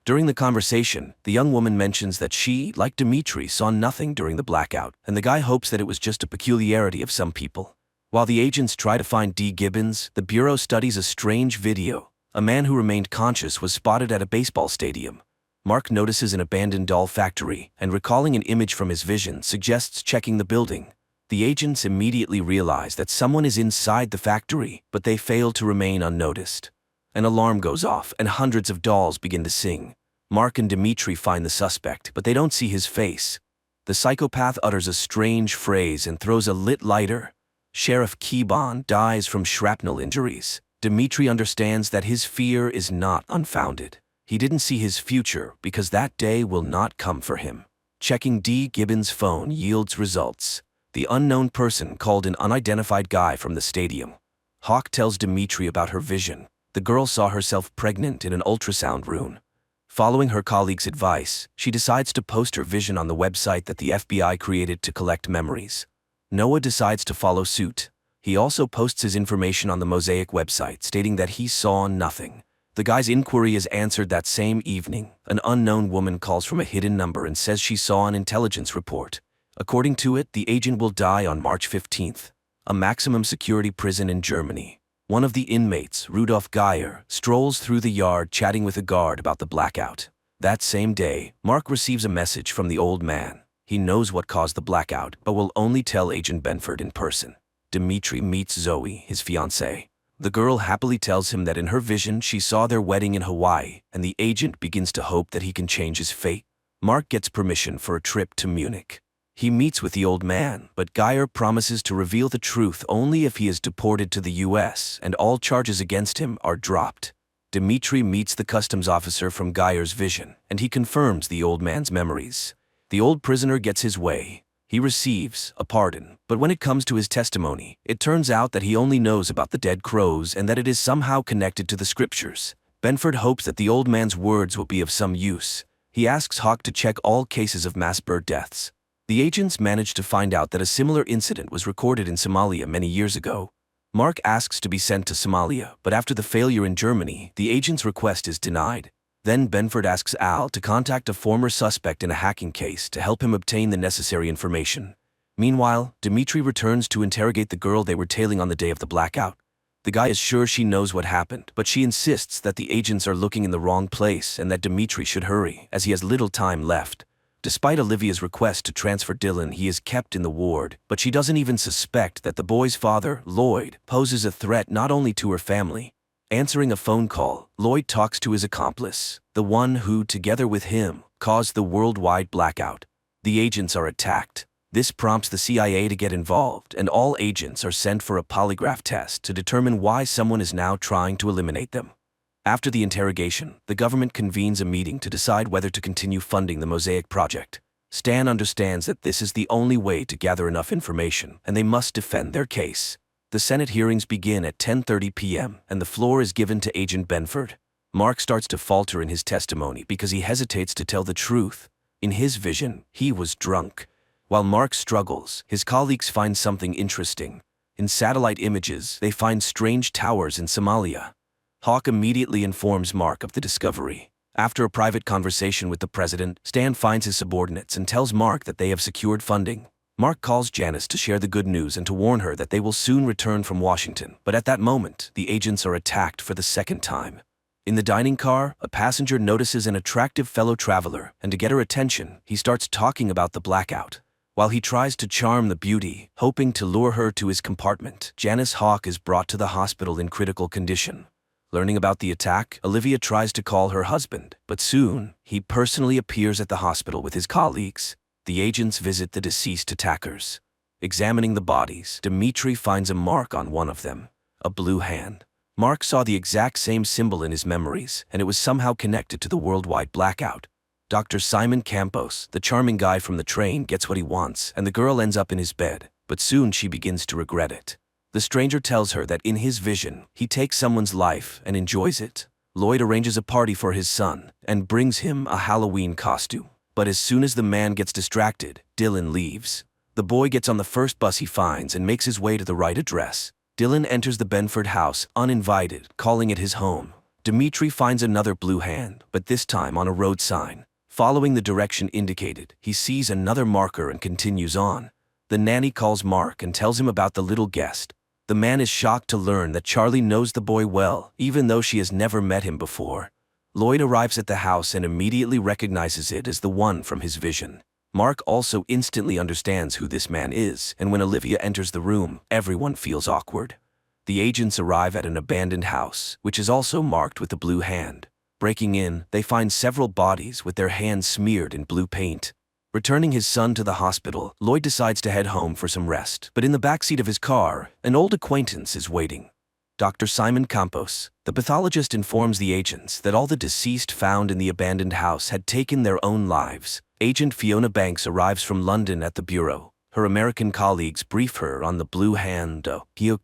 During the conversation, the young woman mentions that she, like Dimitri, saw nothing during the blackout, and the guy hopes that it was just a peculiarity of some people. While the agents try to find Dee Gibbons, the Bureau studies a strange video. A man who remained conscious was spotted at a baseball stadium. Mark notices an abandoned doll factory, and recalling an image from his vision suggests checking the building. The agents immediately realize that someone is inside the factory, but they fail to remain unnoticed. An alarm goes off, and hundreds of dolls begin to sing. Mark and Dimitri find the suspect, but they don't see his face. The psychopath utters a strange phrase and throws a lit lighter. Sheriff Keeban dies from shrapnel injuries. Dimitri understands that his fear is not unfounded. He didn't see his future because that day will not come for him. Checking Dee Gibbons' phone yields results. The unknown person called an unidentified guy from the stadium. Hawk tells Dimitri about her vision. The girl saw herself pregnant in an ultrasound room. Following her colleague's advice, she decides to post her vision on the website that the FBI created to collect memories. Noah decides to follow suit. He also posts his information on the Mosaic website, stating that he saw nothing. The guy's inquiry is answered that same evening. An unknown woman calls from a hidden number and says she saw an intelligence report. According to it, the agent will die on March 15th, a maximum security prison in Germany. One of the inmates, Rudolf Geyer, strolls through the yard chatting with a guard about the blackout. That same day, Mark receives a message from the old man. He knows what caused the blackout, but will only tell Agent Benford in person. Dimitri meets Zoe, his fiancée. The girl happily tells him that in her vision she saw their wedding in Hawaii, and the agent begins to hope that he can change his fate. Mark gets permission for a trip to Munich. He meets with the old man, but Geyer promises to reveal the truth only if he is deported to the US and all charges against him are dropped. Dimitri meets the customs officer from Geyer's vision, and he confirms the old man's memories. The old prisoner gets his way. He receives a pardon, but when it comes to his testimony, it turns out that he only knows about the dead crows and that it is somehow connected to the scriptures. Benford hopes that the old man's words will be of some use. He asks Hawk to check all cases of mass bird deaths. The agents manage to find out that a similar incident was recorded in Somalia many years ago. Mark asks to be sent to Somalia, but after the failure in Germany, the agent's request is denied. Then Benford asks Al to contact a former suspect in a hacking case to help him obtain the necessary information. Meanwhile, Dimitri returns to interrogate the girl they were tailing on the day of the blackout. The guy is sure she knows what happened, but she insists that the agents are looking in the wrong place and that Dimitri should hurry, as he has little time left. Despite Olivia's request to transfer Dylan, he is kept in the ward, but she doesn't even suspect that the boy's father, Lloyd, poses a threat not only to her family. Answering a phone call, Lloyd talks to his accomplice, the one who, together with him, caused the worldwide blackout. The agents are attacked. This prompts the CIA to get involved, and all agents are sent for a polygraph test to determine why someone is now trying to eliminate them. After the interrogation, the government convenes a meeting to decide whether to continue funding the Mosaic project. Stan understands that this is the only way to gather enough information, and they must defend their case. The Senate hearings begin at 10:30 p.m., and the floor is given to Agent Benford. Mark starts to falter in his testimony because he hesitates to tell the truth. In his vision, he was drunk. While Mark struggles, his colleagues find something interesting. In satellite images, they find strange towers in Somalia. Hawk immediately informs Mark of the discovery. After a private conversation with the president, Stan finds his subordinates and tells Mark that they have secured funding. Mark calls Janice to share the good news and to warn her that they will soon return from Washington, but at that moment, the agents are attacked for the second time. In the dining car, a passenger notices an attractive fellow traveler, and to get her attention, he starts talking about the blackout. While he tries to charm the beauty, hoping to lure her to his compartment, Janice Hawk is brought to the hospital in critical condition. Learning about the attack, Olivia tries to call her husband, but soon, he personally appears at the hospital with his colleagues. The agents visit the deceased attackers. Examining the bodies, Dimitri finds a mark on one of them, a blue hand. Mark saw the exact same symbol in his memories, and it was somehow connected to the worldwide blackout. Dr. Simon Campos, the charming guy from the train, gets what he wants, and the girl ends up in his bed, but soon she begins to regret it. The stranger tells her that in his vision, he takes someone's life and enjoys it. Lloyd arranges a party for his son and brings him a Halloween costume. But as soon as the man gets distracted, Dylan leaves. The boy gets on the first bus he finds and makes his way to the right address. Dylan enters the Benford house uninvited, calling it his home. Dimitri finds another blue hand, but this time on a road sign. Following the direction indicated, he sees another marker and continues on. The nanny calls Mark and tells him about the little guest. The man is shocked to learn that Charlie knows the boy well, even though she has never met him before. Lloyd arrives at the house and immediately recognizes it as the one from his vision. Mark also instantly understands who this man is, and when Olivia enters the room, everyone feels awkward. The agents arrive at an abandoned house, which is also marked with a blue hand. Breaking in, they find several bodies with their hands smeared in blue paint. Returning his son to the hospital, Lloyd decides to head home for some rest, but in the backseat of his car, an old acquaintance is waiting. Dr. Simon Campos, the pathologist, informs the agents that all the deceased found in the abandoned house had taken their own lives. Agent Fiona Banks arrives from London at the bureau. Her American colleagues brief her on the Blue Hand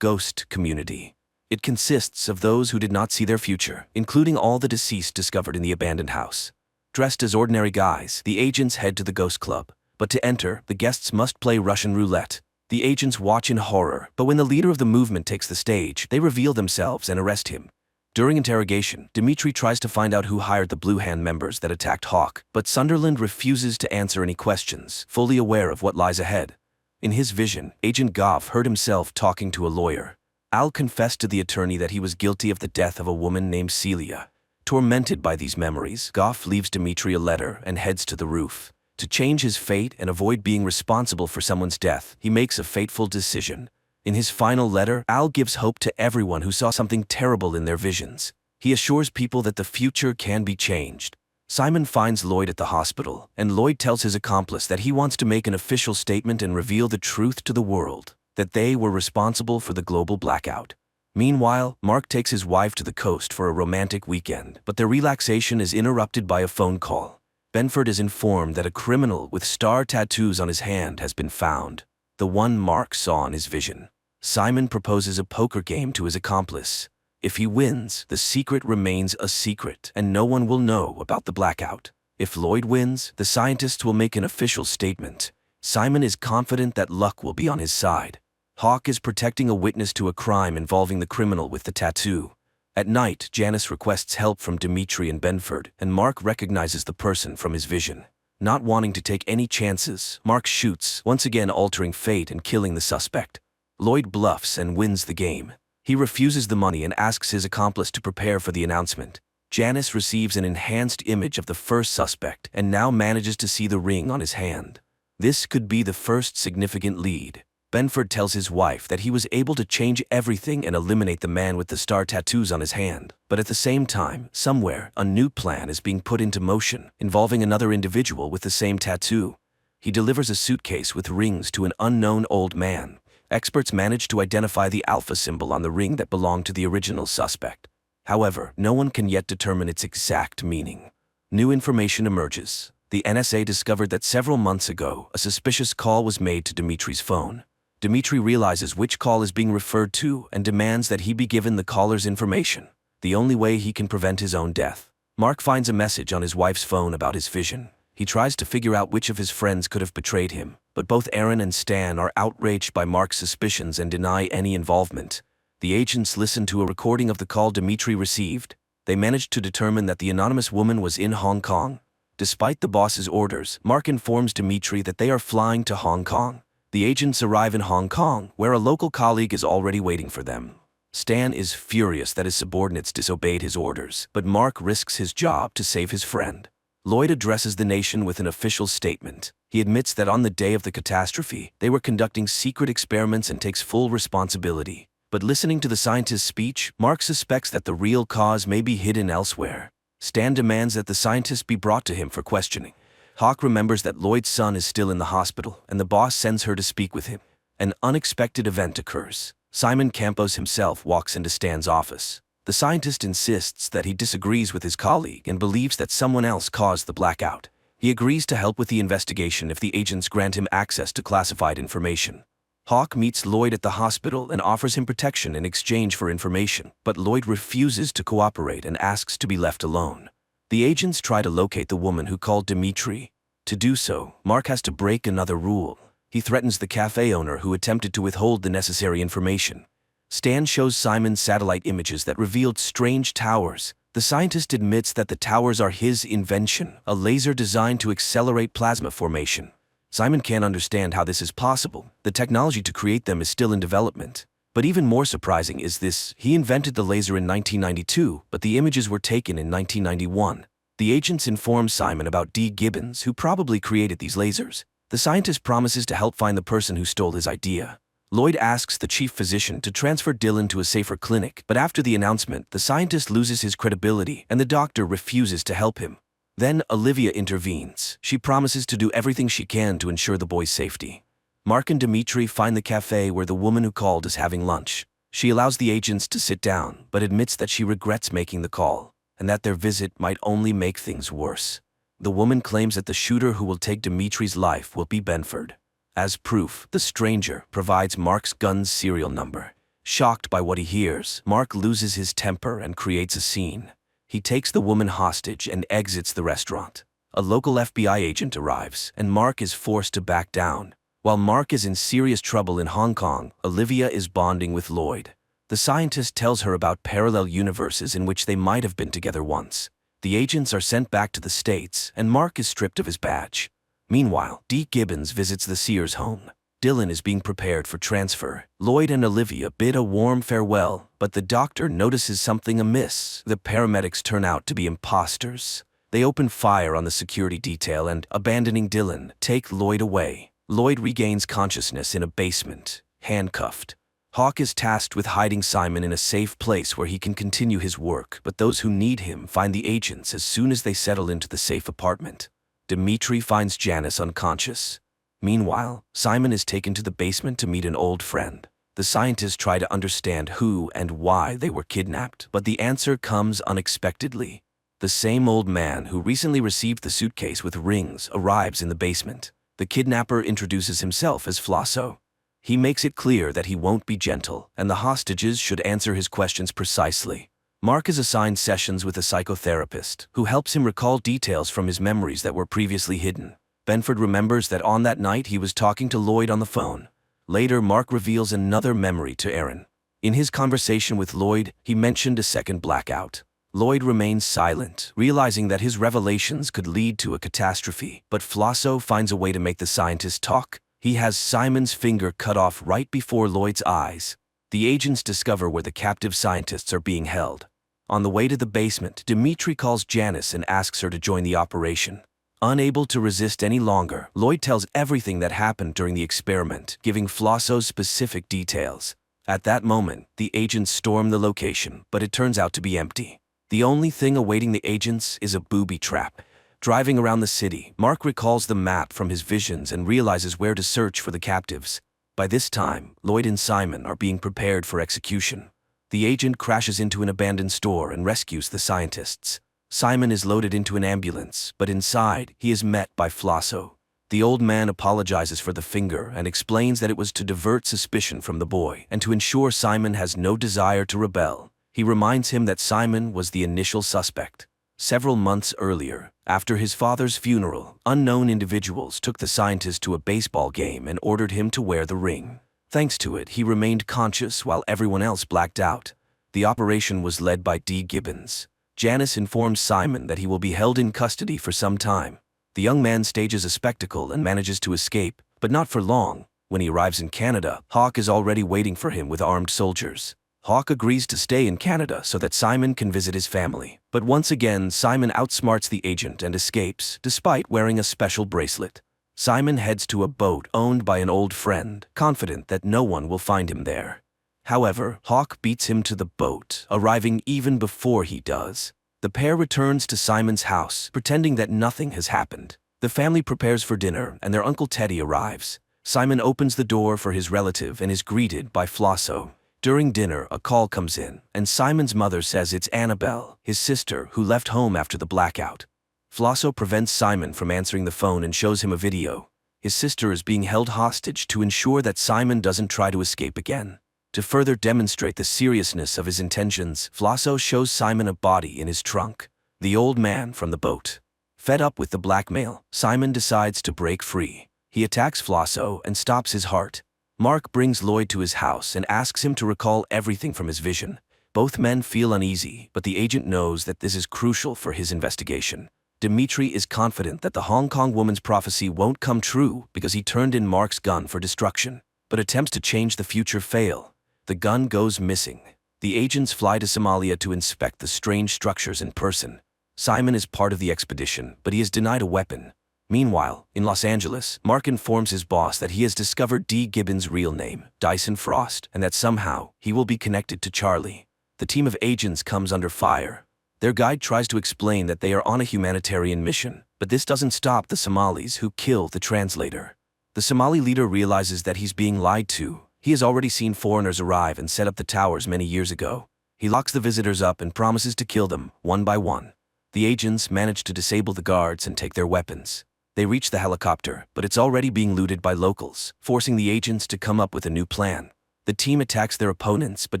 ghost community. It consists of those who did not see their future, including all the deceased discovered in the abandoned house. Dressed as ordinary guys, the agents head to the ghost club. But to enter, the guests must play Russian roulette. The agents watch in horror, but when the leader of the movement takes the stage, they reveal themselves and arrest him. During interrogation, Dimitri tries to find out who hired the Blue Hand members that attacked Hawk, but Sunderland refuses to answer any questions, fully aware of what lies ahead. In his vision, Agent Goff heard himself talking to a lawyer. Al confessed to the attorney that he was guilty of the death of a woman named Celia. Tormented by these memories, Goff leaves Dimitri a letter and heads to the roof. To change his fate and avoid being responsible for someone's death, he makes a fateful decision. In his final letter, Al gives hope to everyone who saw something terrible in their visions. He assures people that the future can be changed. Simon finds Lloyd at the hospital, and Lloyd tells his accomplice that he wants to make an official statement and reveal the truth to the world, that they were responsible for the global blackout. Meanwhile, Mark takes his wife to the coast for a romantic weekend, but their relaxation is interrupted by a phone call. Benford is informed that a criminal with star tattoos on his hand has been found, the one Mark saw in his vision. Simon proposes a poker game to his accomplice. If he wins, the secret remains a secret, and no one will know about the blackout. If Lloyd wins, the scientists will make an official statement. Simon is confident that luck will be on his side. Hawk is protecting a witness to a crime involving the criminal with the tattoo. At night, Janice requests help from Dimitri and Benford, and Mark recognizes the person from his vision. Not wanting to take any chances, Mark shoots, once again altering fate and killing the suspect. Lloyd bluffs and wins the game. He refuses the money and asks his accomplice to prepare for the announcement. Janice receives an enhanced image of the first suspect and now manages to see the ring on his hand. This could be the first significant lead. Benford tells his wife that he was able to change everything and eliminate the man with the star tattoos on his hand. But at the same time, somewhere, a new plan is being put into motion, involving another individual with the same tattoo. He delivers a suitcase with rings to an unknown old man. Experts manage to identify the alpha symbol on the ring that belonged to the original suspect. However, no one can yet determine its exact meaning. New information emerges. The NSA discovered that several months ago, a suspicious call was made to Dimitri's phone. Dimitri realizes which call is being referred to and demands that he be given the caller's information, the only way he can prevent his own death. Mark finds a message on his wife's phone about his vision. He tries to figure out which of his friends could have betrayed him, but both Aaron and Stan are outraged by Mark's suspicions and deny any involvement. The agents listen to a recording of the call Dimitri received. They managed to determine that the anonymous woman was in Hong Kong. Despite the boss's orders, Mark informs Dimitri that they are flying to Hong Kong. The agents arrive in Hong Kong, where a local colleague is already waiting for them. Stan is furious that his subordinates disobeyed his orders, but Mark risks his job to save his friend. Lloyd addresses the nation with an official statement. He admits that on the day of the catastrophe, they were conducting secret experiments and takes full responsibility. But listening to the scientist's speech, Mark suspects that the real cause may be hidden elsewhere. Stan demands that the scientist be brought to him for questioning. Hawk remembers that Lloyd's son is still in the hospital, and the boss sends her to speak with him. An unexpected event occurs. Simon Campos himself walks into Stan's office. The scientist insists that he disagrees with his colleague and believes that someone else caused the blackout. He agrees to help with the investigation if the agents grant him access to classified information. Hawk meets Lloyd at the hospital and offers him protection in exchange for information, but Lloyd refuses to cooperate and asks to be left alone. The agents try to locate the woman who called Dimitri. To do so, Mark has to break another rule. He threatens the cafe owner who attempted to withhold the necessary information. Stan shows Simon satellite images that revealed strange towers. The scientist admits that the towers are his invention, a laser designed to accelerate plasma formation. Simon can't understand how this is possible. The technology to create them is still in development. But even more surprising is this: he invented the laser in 1992, but the images were taken in 1991. The agents inform Simon about D. Gibbons, who probably created these lasers. The scientist promises to help find the person who stole his idea. Lloyd asks the chief physician to transfer Dylan to a safer clinic, but after the announcement, the scientist loses his credibility and the doctor refuses to help him. Then Olivia intervenes. She promises to do everything she can to ensure the boy's safety. Mark and Dimitri find the cafe where the woman who called is having lunch. She allows the agents to sit down, but admits that she regrets making the call, and that their visit might only make things worse. The woman claims that the shooter who will take Dimitri's life will be Benford. As proof, the stranger provides Mark's gun's serial number. Shocked by what he hears, Mark loses his temper and creates a scene. He takes the woman hostage and exits the restaurant. A local FBI agent arrives, and Mark is forced to back down. While Mark is in serious trouble in Hong Kong, Olivia is bonding with Lloyd. The scientist tells her about parallel universes in which they might have been together once. The agents are sent back to the States, and Mark is stripped of his badge. Meanwhile, D. Gibbons visits the Sears home. Dylan is being prepared for transfer. Lloyd and Olivia bid a warm farewell, but the doctor notices something amiss. The paramedics turn out to be imposters. They open fire on the security detail and, abandoning Dylan, take Lloyd away. Lloyd regains consciousness in a basement, handcuffed. Hawk is tasked with hiding Simon in a safe place where he can continue his work, but those who need him find the agents as soon as they settle into the safe apartment. Dimitri finds Janice unconscious. Meanwhile, Simon is taken to the basement to meet an old friend. The scientists try to understand who and why they were kidnapped, but the answer comes unexpectedly. The same old man who recently received the suitcase with rings arrives in the basement. The kidnapper introduces himself as Flosso. He makes it clear that he won't be gentle, and the hostages should answer his questions precisely. Mark is assigned sessions with a psychotherapist, who helps him recall details from his memories that were previously hidden. Benford remembers that on that night he was talking to Lloyd on the phone. Later, Mark reveals another memory to Aaron. In his conversation with Lloyd, he mentioned a second blackout. Lloyd remains silent, realizing that his revelations could lead to a catastrophe, but Flosso finds a way to make the scientist talk. He has Simon's finger cut off right before Lloyd's eyes. The agents discover where the captive scientists are being held. On the way to the basement, Dmitri calls Janice and asks her to join the operation. Unable to resist any longer, Lloyd tells everything that happened during the experiment, giving Flosso's specific details. At that moment, the agents storm the location, but it turns out to be empty. The only thing awaiting the agents is a booby trap. Driving around the city, Mark recalls the map from his visions and realizes where to search for the captives. By this time, Lloyd and Simon are being prepared for execution. The agent crashes into an abandoned store and rescues the scientists. Simon is loaded into an ambulance, but inside, he is met by Flosso. The old man apologizes for the finger and explains that it was to divert suspicion from the boy and to ensure Simon has no desire to rebel. He reminds him that Simon was the initial suspect. Several months earlier, after his father's funeral, unknown individuals took the scientist to a baseball game and ordered him to wear the ring. Thanks to it, he remained conscious while everyone else blacked out. The operation was led by Dee Gibbons. Janice informs Simon that he will be held in custody for some time. The young man stages a spectacle and manages to escape, but not for long. When he arrives in Canada, Hawk is already waiting for him with armed soldiers. Hawk agrees to stay in Canada so that Simon can visit his family. But once again, Simon outsmarts the agent and escapes, despite wearing a special bracelet. Simon heads to a boat owned by an old friend, confident that no one will find him there. However, Hawk beats him to the boat, arriving even before he does. The pair returns to Simon's house, pretending that nothing has happened. The family prepares for dinner, and their Uncle Teddy arrives. Simon opens the door for his relative and is greeted by Flosso. During dinner, a call comes in, and Simon's mother says it's Annabelle, his sister, who left home after the blackout. Flosso prevents Simon from answering the phone and shows him a video. His sister is being held hostage to ensure that Simon doesn't try to escape again. To further demonstrate the seriousness of his intentions, Flosso shows Simon a body in his trunk, the old man from the boat. Fed up with the blackmail, Simon decides to break free. He attacks Flosso and stops his heart. Mark brings Lloyd to his house and asks him to recall everything from his vision. Both men feel uneasy, but the agent knows that this is crucial for his investigation. Dmitri is confident that the Hong Kong woman's prophecy won't come true because he turned in Mark's gun for destruction. But attempts to change the future fail. The gun goes missing. The agents fly to Somalia to inspect the strange structures in person. Simon is part of the expedition, but he is denied a weapon. Meanwhile, in Los Angeles, Mark informs his boss that he has discovered Dee Gibbons' real name, Dyson Frost, and that somehow he will be connected to Charlie. The team of agents comes under fire. Their guide tries to explain that they are on a humanitarian mission, but this doesn't stop the Somalis who kill the translator. The Somali leader realizes that he's being lied to. He has already seen foreigners arrive and set up the towers many years ago. He locks the visitors up and promises to kill them, one by one. The agents manage to disable the guards and take their weapons. They reach the helicopter, but it's already being looted by locals, forcing the agents to come up with a new plan. The team attacks their opponents but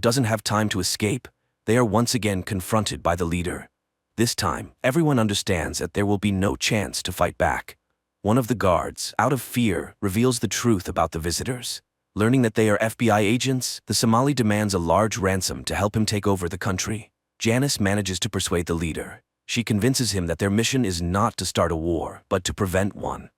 doesn't have time to escape. They are once again confronted by the leader. This time, everyone understands that there will be no chance to fight back. One of the guards, out of fear, reveals the truth about the visitors. Learning that they are FBI agents, the Somali demands a large ransom to help him take over the country. Janice manages to persuade the leader. She convinces him that their mission is not to start a war, but to prevent one.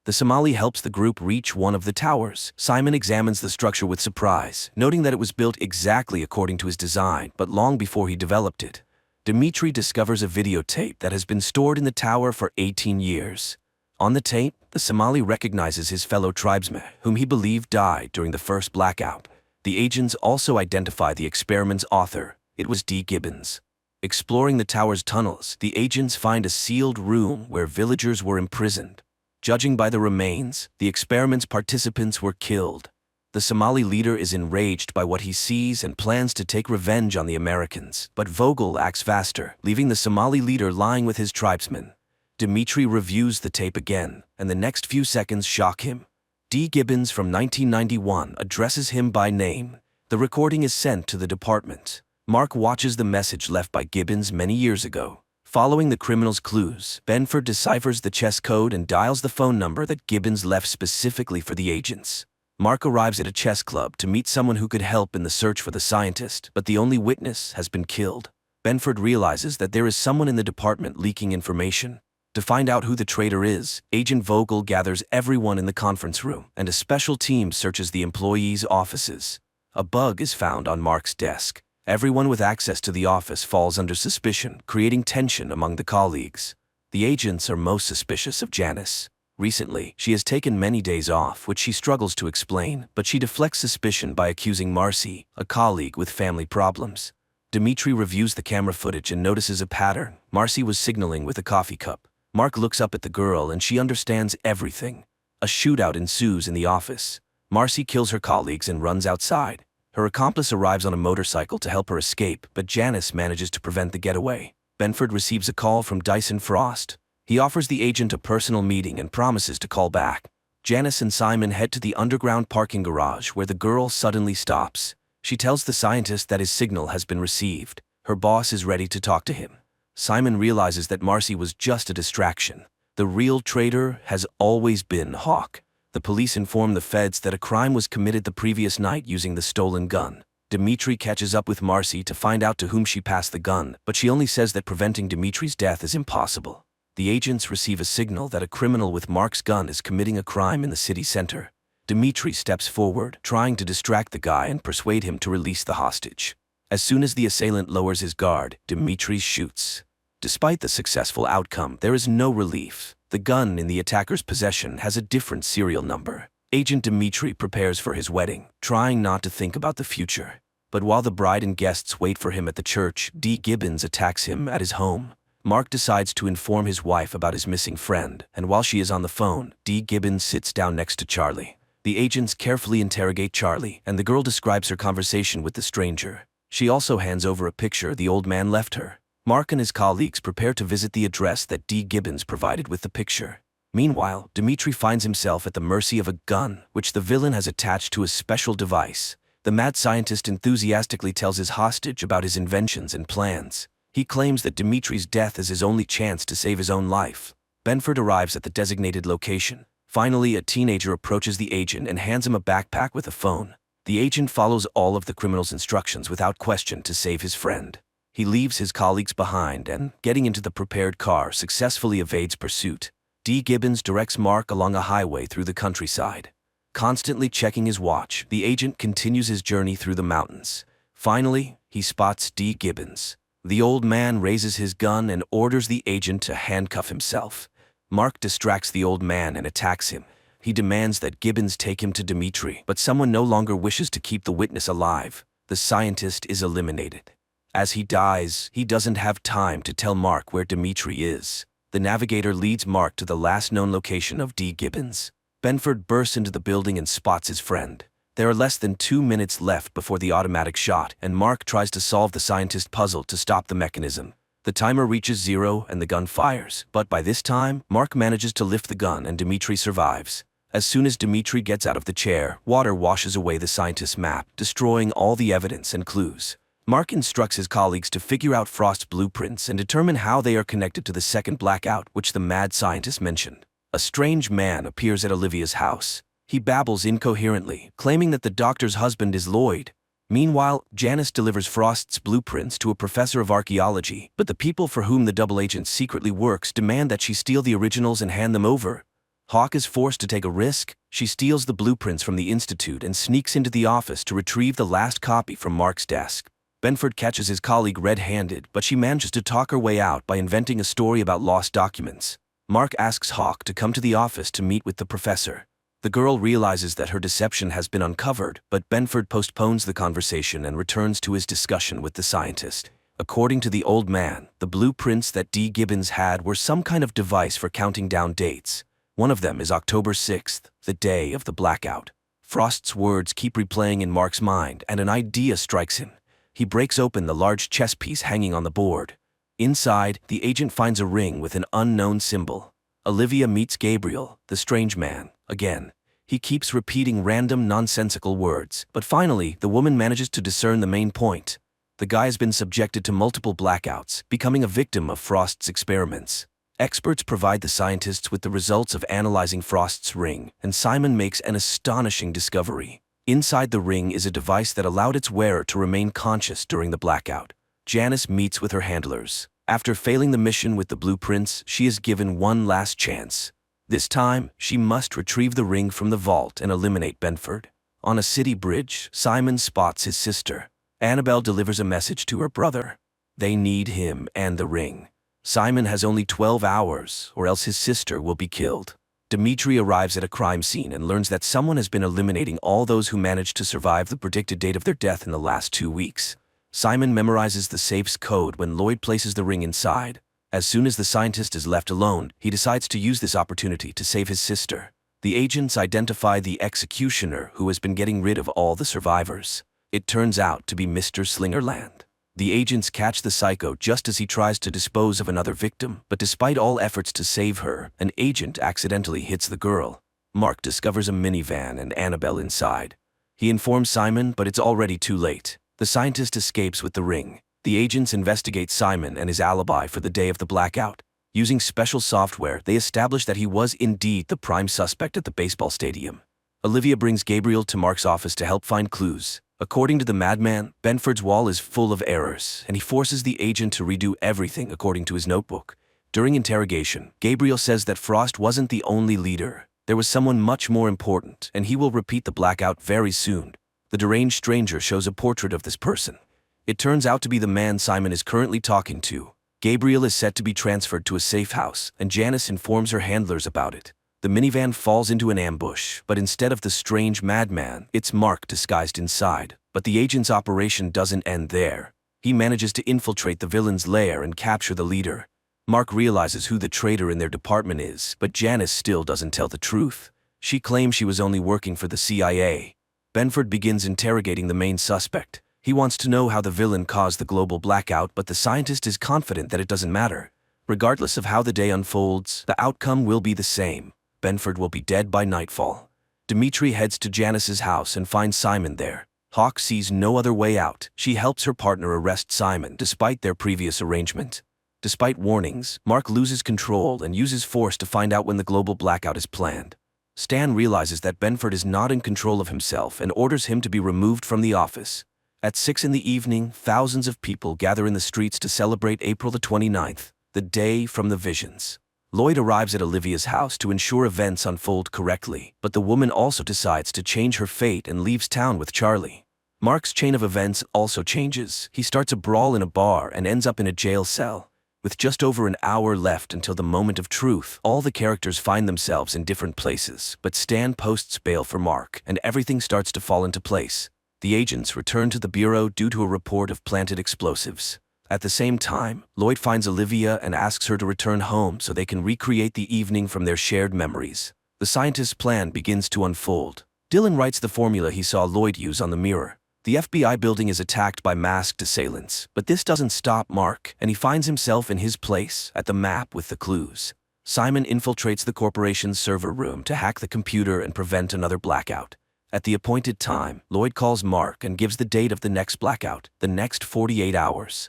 The Somali helps the group reach one of the towers. Simon examines the structure with surprise, noting that it was built exactly according to his design, but long before he developed it. Dmitri discovers a videotape that has been stored in the tower for 18 years. On the tape, the Somali recognizes his fellow tribesmen, whom he believed died during the first blackout. The agents also identify the experiment's author. It was Dee Gibbons. Exploring the tower's tunnels, the agents find a sealed room where villagers were imprisoned. Judging by the remains, the experiment's participants were killed. The Somali leader is enraged by what he sees and plans to take revenge on the Americans, but Vogel acts faster, leaving the Somali leader lying with his tribesmen. Dmitri reviews the tape again, and the next few seconds shock him. Dee Gibbons from 1991 addresses him by name. The recording is sent to the department. Mark watches the message left by Gibbons many years ago. Following the criminal's clues, Benford deciphers the chess code and dials the phone number that Gibbons left specifically for the agents. Mark arrives at a chess club to meet someone who could help in the search for the scientist, but the only witness has been killed. Benford realizes that there is someone in the department leaking information. To find out who the traitor is, Agent Vogel gathers everyone in the conference room, and a special team searches the employees' offices. A bug is found on Mark's desk. Everyone with access to the office falls under suspicion, creating tension among the colleagues. The agents are most suspicious of Janice. Recently, she has taken many days off, which she struggles to explain, but she deflects suspicion by accusing Marcy, a colleague with family problems. Dimitri reviews the camera footage and notices a pattern. Marcy was signaling with a coffee cup. Mark looks up at the girl and she understands everything. A shootout ensues in the office. Marcy kills her colleagues and runs outside. Her accomplice arrives on a motorcycle to help her escape, but Janice manages to prevent the getaway. Benford receives a call from Dyson Frost. He offers the agent a personal meeting and promises to call back. Janice and Simon head to the underground parking garage where the girl suddenly stops. She tells the scientist that his signal has been received. Her boss is ready to talk to him. Simon realizes that Marcy was just a distraction. The real traitor has always been Hawk. The police inform the feds that a crime was committed the previous night using the stolen gun. Dimitri catches up with Marcy to find out to whom she passed the gun, but she only says that preventing Dimitri's death is impossible. The agents receive a signal that a criminal with Mark's gun is committing a crime in the city center. Dimitri steps forward, trying to distract the guy and persuade him to release the hostage. As soon as the assailant lowers his guard, Dimitri shoots. Despite the successful outcome, there is no relief. The gun in the attacker's possession has a different serial number. Agent Dimitri prepares for his wedding, trying not to think about the future. But while the bride and guests wait for him at the church, Dee Gibbons attacks him at his home. Mark decides to inform his wife about his missing friend, and while she is on the phone, Dee Gibbons sits down next to Charlie. The agents carefully interrogate Charlie, and the girl describes her conversation with the stranger. She also hands over a picture the old man left her. Mark and his colleagues prepare to visit the address that Dee Gibbons provided with the picture. Meanwhile, Dimitri finds himself at the mercy of a gun, which the villain has attached to a special device. The mad scientist enthusiastically tells his hostage about his inventions and plans. He claims that Dimitri's death is his only chance to save his own life. Benford arrives at the designated location. Finally, a teenager approaches the agent and hands him a backpack with a phone. The agent follows all of the criminal's instructions without question to save his friend. He leaves his colleagues behind and, getting into the prepared car, successfully evades pursuit. Dee Gibbons directs Mark along a highway through the countryside. Constantly checking his watch, the agent continues his journey through the mountains. Finally, he spots Dee Gibbons. The old man raises his gun and orders the agent to handcuff himself. Mark distracts the old man and attacks him. He demands that Gibbons take him to Dimitri, but someone no longer wishes to keep the witness alive. The scientist is eliminated. As he dies, he doesn't have time to tell Mark where Dimitri is. The navigator leads Mark to the last known location of Dee Gibbons. Benford bursts into the building and spots his friend. There are less than 2 minutes left before the automatic shot, and Mark tries to solve the scientist puzzle to stop the mechanism. The timer reaches 0 and the gun fires, but by this time, Mark manages to lift the gun and Dimitri survives. As soon as Dimitri gets out of the chair, water washes away the scientist's map, destroying all the evidence and clues. Mark instructs his colleagues to figure out Frost's blueprints and determine how they are connected to the second blackout, which the mad scientist mentioned. A strange man appears at Olivia's house. He babbles incoherently, claiming that the doctor's husband is Lloyd. Meanwhile, Janice delivers Frost's blueprints to a professor of archaeology, but the people for whom the double agent secretly works demand that she steal the originals and hand them over. Hawk is forced to take a risk. She steals the blueprints from the institute and sneaks into the office to retrieve the last copy from Mark's desk. Benford catches his colleague red-handed, but she manages to talk her way out by inventing a story about lost documents. Mark asks Hawk to come to the office to meet with the professor. The girl realizes that her deception has been uncovered, but Benford postpones the conversation and returns to his discussion with the scientist. According to the old man, the blueprints that Dee Gibbons had were some kind of device for counting down dates. One of them is October 6th, the day of the blackout. Frost's words keep replaying in Mark's mind, and an idea strikes him. He breaks open the large chess piece hanging on the board. Inside, the agent finds a ring with an unknown symbol. Olivia meets Gabriel, the strange man, again. He keeps repeating random nonsensical words, but finally, the woman manages to discern the main point. The guy has been subjected to multiple blackouts, becoming a victim of Frost's experiments. Experts provide the scientists with the results of analyzing Frost's ring, and Simon makes an astonishing discovery. Inside the ring is a device that allowed its wearer to remain conscious during the blackout. Janice meets with her handlers. After failing the mission with the blueprints, she is given one last chance. This time, she must retrieve the ring from the vault and eliminate Benford. On a city bridge, Simon spots his sister. Annabelle delivers a message to her brother. They need him and the ring. Simon has only 12 hours, or else his sister will be killed. Dimitri arrives at a crime scene and learns that someone has been eliminating all those who managed to survive the predicted date of their death in the last 2 weeks. Simon memorizes the safe's code when Lloyd places the ring inside. As soon as the scientist is left alone, he decides to use this opportunity to save his sister. The agents identify the executioner who has been getting rid of all the survivors. It turns out to be Mr. Slingerland. The agents catch the psycho just as he tries to dispose of another victim, but despite all efforts to save her, an agent accidentally hits the girl. Mark discovers a minivan and Annabelle inside. He informs Simon, but it's already too late. The scientist escapes with the ring. The agents investigate Simon and his alibi for the day of the blackout. Using special software, they establish that he was indeed the prime suspect at the baseball stadium. Olivia brings Gabriel to Mark's office to help find clues. According to the madman, Benford's wall is full of errors, and he forces the agent to redo everything according to his notebook. During interrogation, Gabriel says that Frost wasn't the only leader. There was someone much more important, and he will repeat the blackout very soon. The deranged stranger shows a portrait of this person. It turns out to be the man Simon is currently talking to. Gabriel is set to be transferred to a safe house, and Janice informs her handlers about it. The minivan falls into an ambush, but instead of the strange madman, it's Mark disguised inside. But the agent's operation doesn't end there. He manages to infiltrate the villain's lair and capture the leader. Mark realizes who the traitor in their department is, but Janice still doesn't tell the truth. She claims she was only working for the CIA. Benford begins interrogating the main suspect. He wants to know how the villain caused the global blackout, but the scientist is confident that it doesn't matter. Regardless of how the day unfolds, the outcome will be the same. Benford will be dead by nightfall. Dimitri heads to Janice's house and finds Simon there. Hawk sees no other way out. She helps her partner arrest Simon, despite their previous arrangement. Despite warnings, Mark loses control and uses force to find out when the global blackout is planned. Stan realizes that Benford is not in control of himself and orders him to be removed from the office. At 6 in the evening, thousands of people gather in the streets to celebrate April the 29th, the day from the visions. Lloyd arrives at Olivia's house to ensure events unfold correctly, but the woman also decides to change her fate and leaves town with Charlie. Mark's chain of events also changes. He starts a brawl in a bar and ends up in a jail cell. With just over an hour left until the moment of truth, all the characters find themselves in different places, but Stan posts bail for Mark, and everything starts to fall into place. The agents return to the bureau due to a report of planted explosives. At the same time, Lloyd finds Olivia and asks her to return home so they can recreate the evening from their shared memories. The scientist's plan begins to unfold. Dylan writes the formula he saw Lloyd use on the mirror. The FBI building is attacked by masked assailants, but this doesn't stop Mark, and he finds himself in his place at the map with the clues. Simon infiltrates the corporation's server room to hack the computer and prevent another blackout. At the appointed time, Lloyd calls Mark and gives the date of the next blackout, the next 48 hours.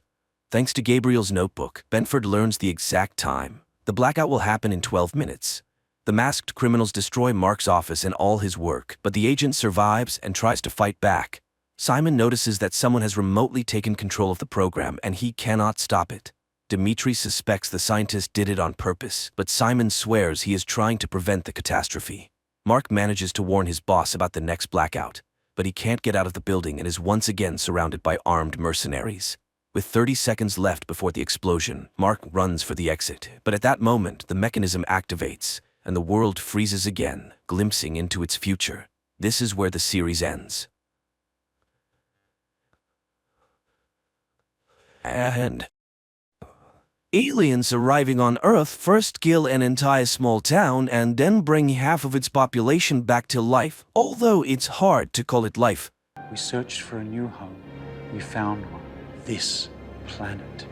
Thanks to Gabriel's notebook, Benford learns the exact time. The blackout will happen in 12 minutes. The masked criminals destroy Mark's office and all his work, but the agent survives and tries to fight back. Simon notices that someone has remotely taken control of the program and he cannot stop it. Dimitri suspects the scientist did it on purpose, but Simon swears he is trying to prevent the catastrophe. Mark manages to warn his boss about the next blackout, but he can't get out of the building and is once again surrounded by armed mercenaries. With 30 seconds left before the explosion, Mark runs for the exit, but at that moment the mechanism activates, and the world freezes again, glimpsing into its future. This is where the series ends. And aliens arriving on Earth first kill an entire small town and then bring half of its population back to life, although it's hard to call it life. We searched for a new home. We found one. This planet.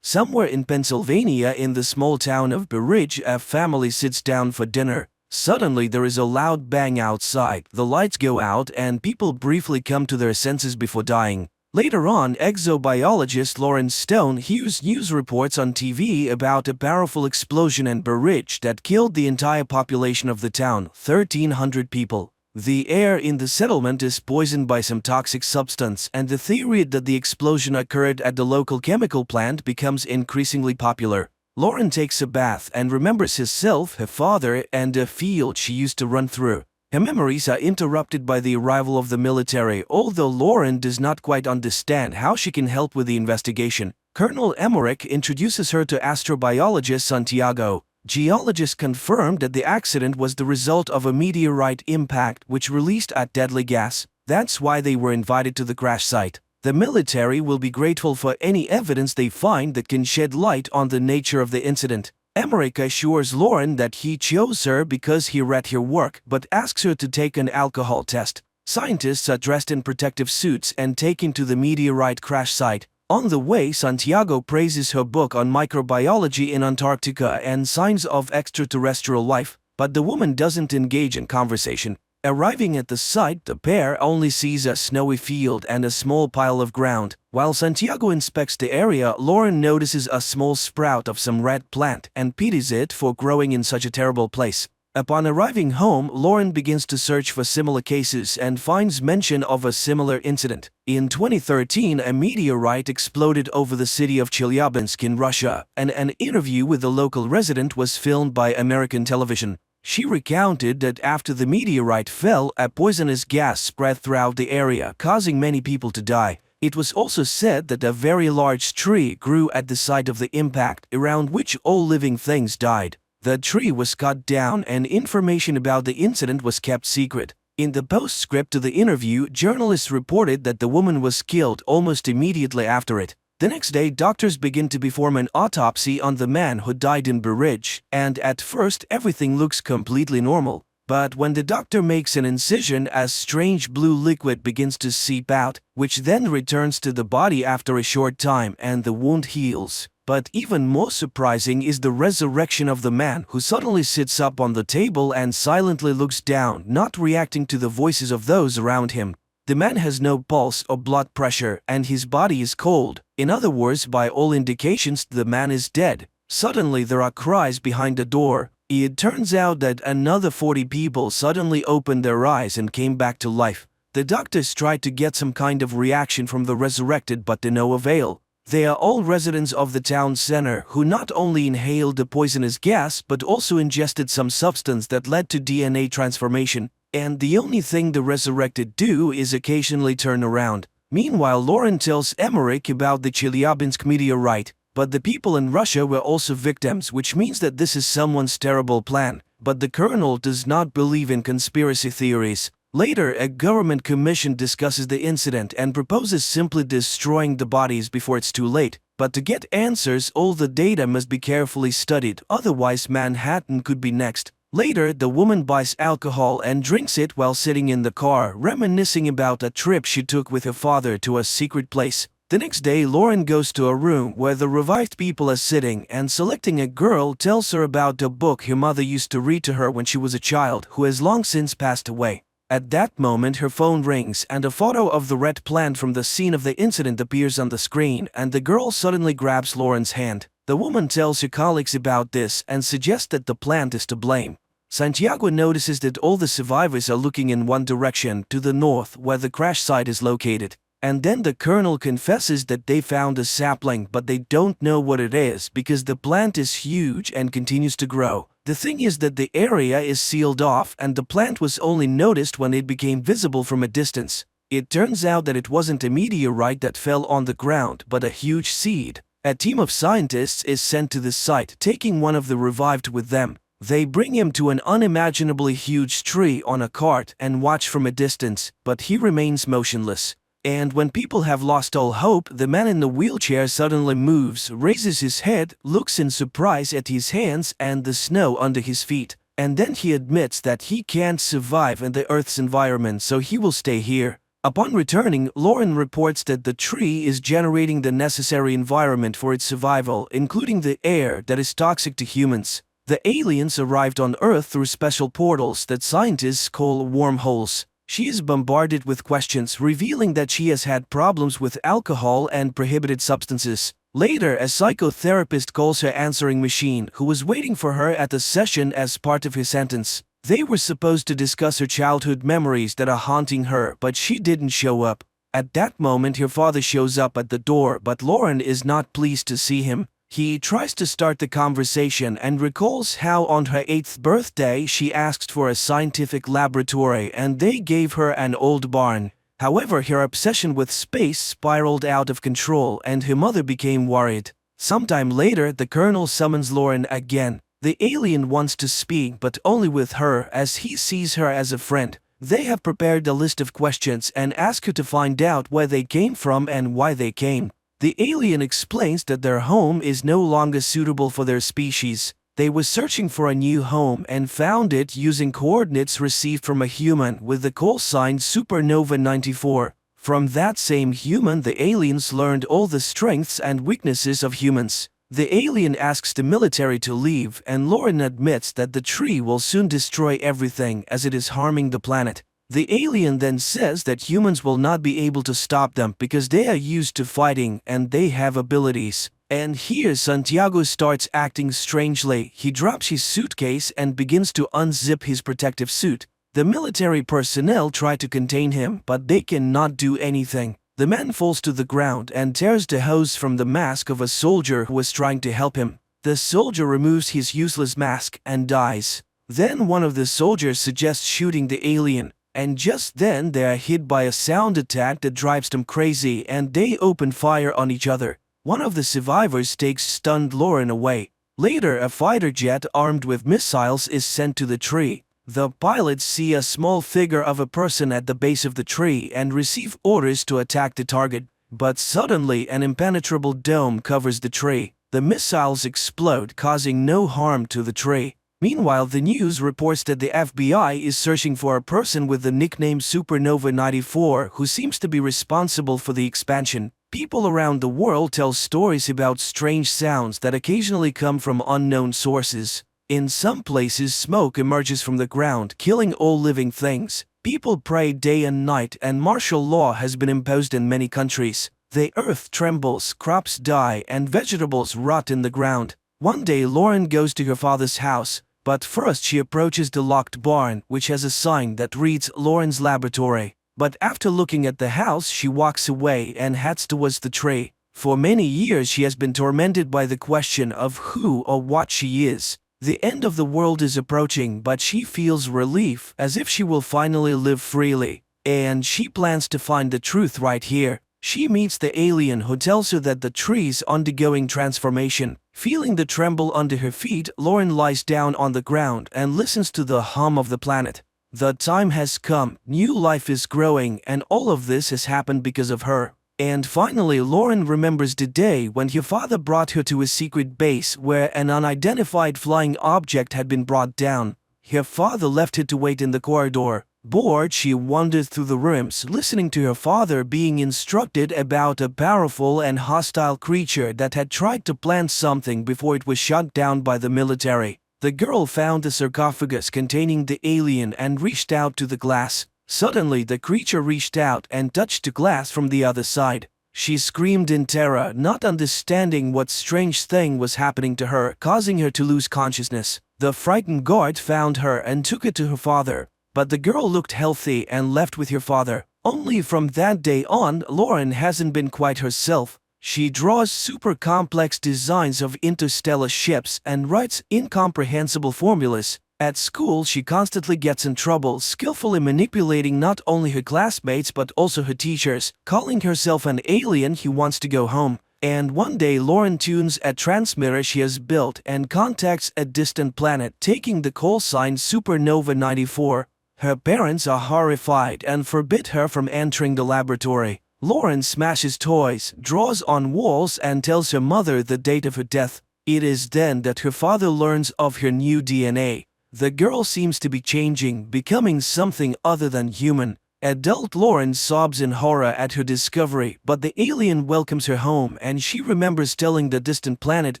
Somewhere in Pennsylvania, in the small town of Berridge, a family sits down for dinner. Suddenly, there is a loud bang outside. The lights go out and people briefly come to their senses before dying. Later on, exobiologist Lawrence Stone hears news reports on TV about a powerful explosion in Berridge that killed the entire population of the town, 1,300 people. The air in the settlement is poisoned by some toxic substance, and the theory that the explosion occurred at the local chemical plant becomes increasingly popular. Lauren takes a bath and remembers herself, her father, and a field she used to run through. Her memories are interrupted by the arrival of the military. Although Lauren does not quite understand how she can help with the investigation, Colonel Emmerich introduces her to astrobiologist Santiago. Geologists confirmed that the accident was the result of a meteorite impact which released a deadly gas. That's why they were invited to the crash site. The military will be grateful for any evidence they find that can shed light on the nature of the incident. Emmerich assures Lauren that he chose her because he read her work, but asks her to take an alcohol test. Scientists are dressed in protective suits and taken to the meteorite crash site. On the way, Santiago praises her book on microbiology in Antarctica and signs of extraterrestrial life, but the woman doesn't engage in conversation. Arriving at the site, the pair only sees a snowy field and a small pile of ground. While Santiago inspects the area, Lauren notices a small sprout of some red plant and pities it for growing in such a terrible place. Upon arriving home, Lauren begins to search for similar cases and finds mention of a similar incident. In 2013, a meteorite exploded over the city of Chelyabinsk in Russia, and an interview with the local resident was filmed by American television. She recounted that after the meteorite fell, a poisonous gas spread throughout the area, causing many people to die. It was also said that a very large tree grew at the site of the impact, around which all living things died. The tree was cut down and information about the incident was kept secret. In the postscript to the interview, journalists reported that the woman was killed almost immediately after it. The next day, doctors begin to perform an autopsy on the man who died in Burij, and at first everything looks completely normal. But when the doctor makes an incision, a strange blue liquid begins to seep out, which then returns to the body after a short time and the wound heals. But even more surprising is the resurrection of the man who suddenly sits up on the table and silently looks down, not reacting to the voices of those around him. The man has no pulse or blood pressure and his body is cold. In other words, by all indications, the man is dead. Suddenly there are cries behind the door. It turns out that another 40 people suddenly opened their eyes and came back to life. The doctors tried to get some kind of reaction from the resurrected, but to no avail. They are all residents of the town center who not only inhaled the poisonous gas but also ingested some substance that led to DNA transformation. And the only thing the resurrected do is occasionally turn around. Meanwhile, Lauren tells Emmerich about the Chelyabinsk meteorite, but the people in Russia were also victims, which means that this is someone's terrible plan. But the colonel does not believe in conspiracy theories. Later, a government commission discusses the incident and proposes simply destroying the bodies before it's too late. But to get answers, all the data must be carefully studied, otherwise Manhattan could be next. Later, the woman buys alcohol and drinks it while sitting in the car, reminiscing about a trip she took with her father to a secret place. The next day, Lauren goes to a room where the revived people are sitting and, selecting a girl, tells her about a book her mother used to read to her when she was a child, who has long since passed away. At that moment, her phone rings and a photo of the red plant from the scene of the incident appears on the screen, and the girl suddenly grabs Lauren's hand. The woman tells her colleagues about this and suggests that the plant is to blame. Santiago notices that all the survivors are looking in one direction, to the north, where the crash site is located. And then the colonel confesses that they found a sapling, but they don't know what it is because the plant is huge and continues to grow. The thing is that the area is sealed off and the plant was only noticed when it became visible from a distance. It turns out that it wasn't a meteorite that fell on the ground, but a huge seed. A team of scientists is sent to the site, taking one of the revived with them. They bring him to an unimaginably huge tree on a cart and watch from a distance, but he remains motionless. And when people have lost all hope, the man in the wheelchair suddenly moves, raises his head, looks in surprise at his hands and the snow under his feet, and then he admits that he can't survive in the Earth's environment, so he will stay here. Upon returning, Lauren reports that the tree is generating the necessary environment for its survival, including the air that is toxic to humans. The aliens arrived on Earth through special portals that scientists call wormholes. She is bombarded with questions, revealing that she has had problems with alcohol and prohibited substances. Later, a psychotherapist calls her answering machine, who was waiting for her at the session as part of his sentence. They were supposed to discuss her childhood memories that are haunting her, but she didn't show up. At that moment, her father shows up at the door, but Lauren is not pleased to see him. He tries to start the conversation and recalls how on her 8th birthday she asked for a scientific laboratory and they gave her an old barn. However, her obsession with space spiraled out of control and her mother became worried. Sometime later, the Colonel summons Lauren again. The alien wants to speak, but only with her as he sees her as a friend. They have prepared a list of questions and ask her to find out where they came from and why they came. The alien explains that their home is no longer suitable for their species. They were searching for a new home and found it using coordinates received from a human with the call sign Supernova 94. From that same human, the aliens learned all the strengths and weaknesses of humans. The alien asks the military to leave, and Lauren admits that the tree will soon destroy everything as it is harming the planet. The alien then says that humans will not be able to stop them because they are used to fighting and they have abilities. And here Santiago starts acting strangely. He drops his suitcase and begins to unzip his protective suit. The military personnel try to contain him, but they cannot do anything. The man falls to the ground and tears the hose from the mask of a soldier who was trying to help him. The soldier removes his useless mask and dies. Then one of the soldiers suggests shooting the alien, and just then they are hit by a sound attack that drives them crazy and they open fire on each other. One of the survivors takes stunned Lauren away. Later, a fighter jet armed with missiles is sent to the tree. The pilots see a small figure of a person at the base of the tree and receive orders to attack the target. But suddenly an impenetrable dome covers the tree. The missiles explode, causing no harm to the tree. Meanwhile, the news reports that the FBI is searching for a person with the nickname Supernova 94 who seems to be responsible for the expansion. People around the world tell stories about strange sounds that occasionally come from unknown sources. In some places, smoke emerges from the ground, killing all living things. People pray day and night, and martial law has been imposed in many countries. The earth trembles, crops die, and vegetables rot in the ground. One day, Lauren goes to her father's house, but first she approaches the locked barn, which has a sign that reads Lauren's Laboratory. But after looking at the house, she walks away and heads towards the tree. For many years, she has been tormented by the question of who or what she is. The end of the world is approaching, but she feels relief, as if she will finally live freely. And she plans to find the truth right here. She meets the alien who tells her that the tree is undergoing transformation. Feeling the tremble under her feet, Lauren lies down on the ground and listens to the hum of the planet. The time has come, new life is growing, and all of this has happened because of her. And finally, Lauren remembers the day when her father brought her to a secret base where an unidentified flying object had been brought down. Her father left her to wait in the corridor. Bored, she wandered through the rooms, listening to her father being instructed about a powerful and hostile creature that had tried to plant something before it was shot down by the military. The girl found the sarcophagus containing the alien and reached out to the glass. Suddenly, the creature reached out and touched the glass from the other side. She screamed in terror, not understanding what strange thing was happening to her, causing her to lose consciousness. The frightened guard found her and took her to her father. But the girl looked healthy and left with her father. Only from that day on, Lauren hasn't been quite herself. She draws super complex designs of interstellar ships and writes incomprehensible formulas. At school, she constantly gets in trouble, skillfully manipulating not only her classmates but also her teachers, calling herself an alien who wants to go home. And one day, Lauren tunes a transmitter she has built and contacts a distant planet, taking the call sign Supernova 94. Her parents are horrified and forbid her from entering the laboratory. Lauren smashes toys, draws on walls, and tells her mother the date of her death. It is then that her father learns of her new DNA. The girl seems to be changing, becoming something other than human. Adult Lauren sobs in horror at her discovery, but the alien welcomes her home and she remembers telling the distant planet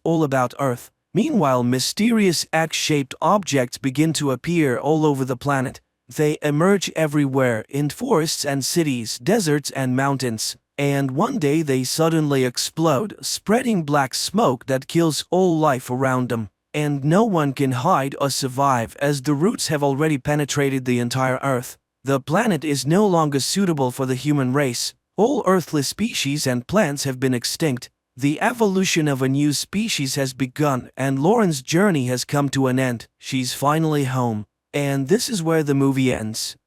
all about Earth. Meanwhile, mysterious egg-shaped objects begin to appear all over the planet. They emerge everywhere, in forests and cities, deserts and mountains. And one day they suddenly explode, spreading black smoke that kills all life around them. And no one can hide or survive as the roots have already penetrated the entire Earth. The planet is no longer suitable for the human race. All earthly species and plants have been extinct. The evolution of a new species has begun, and Lauren's journey has come to an end. She's finally home, and this is where the movie ends.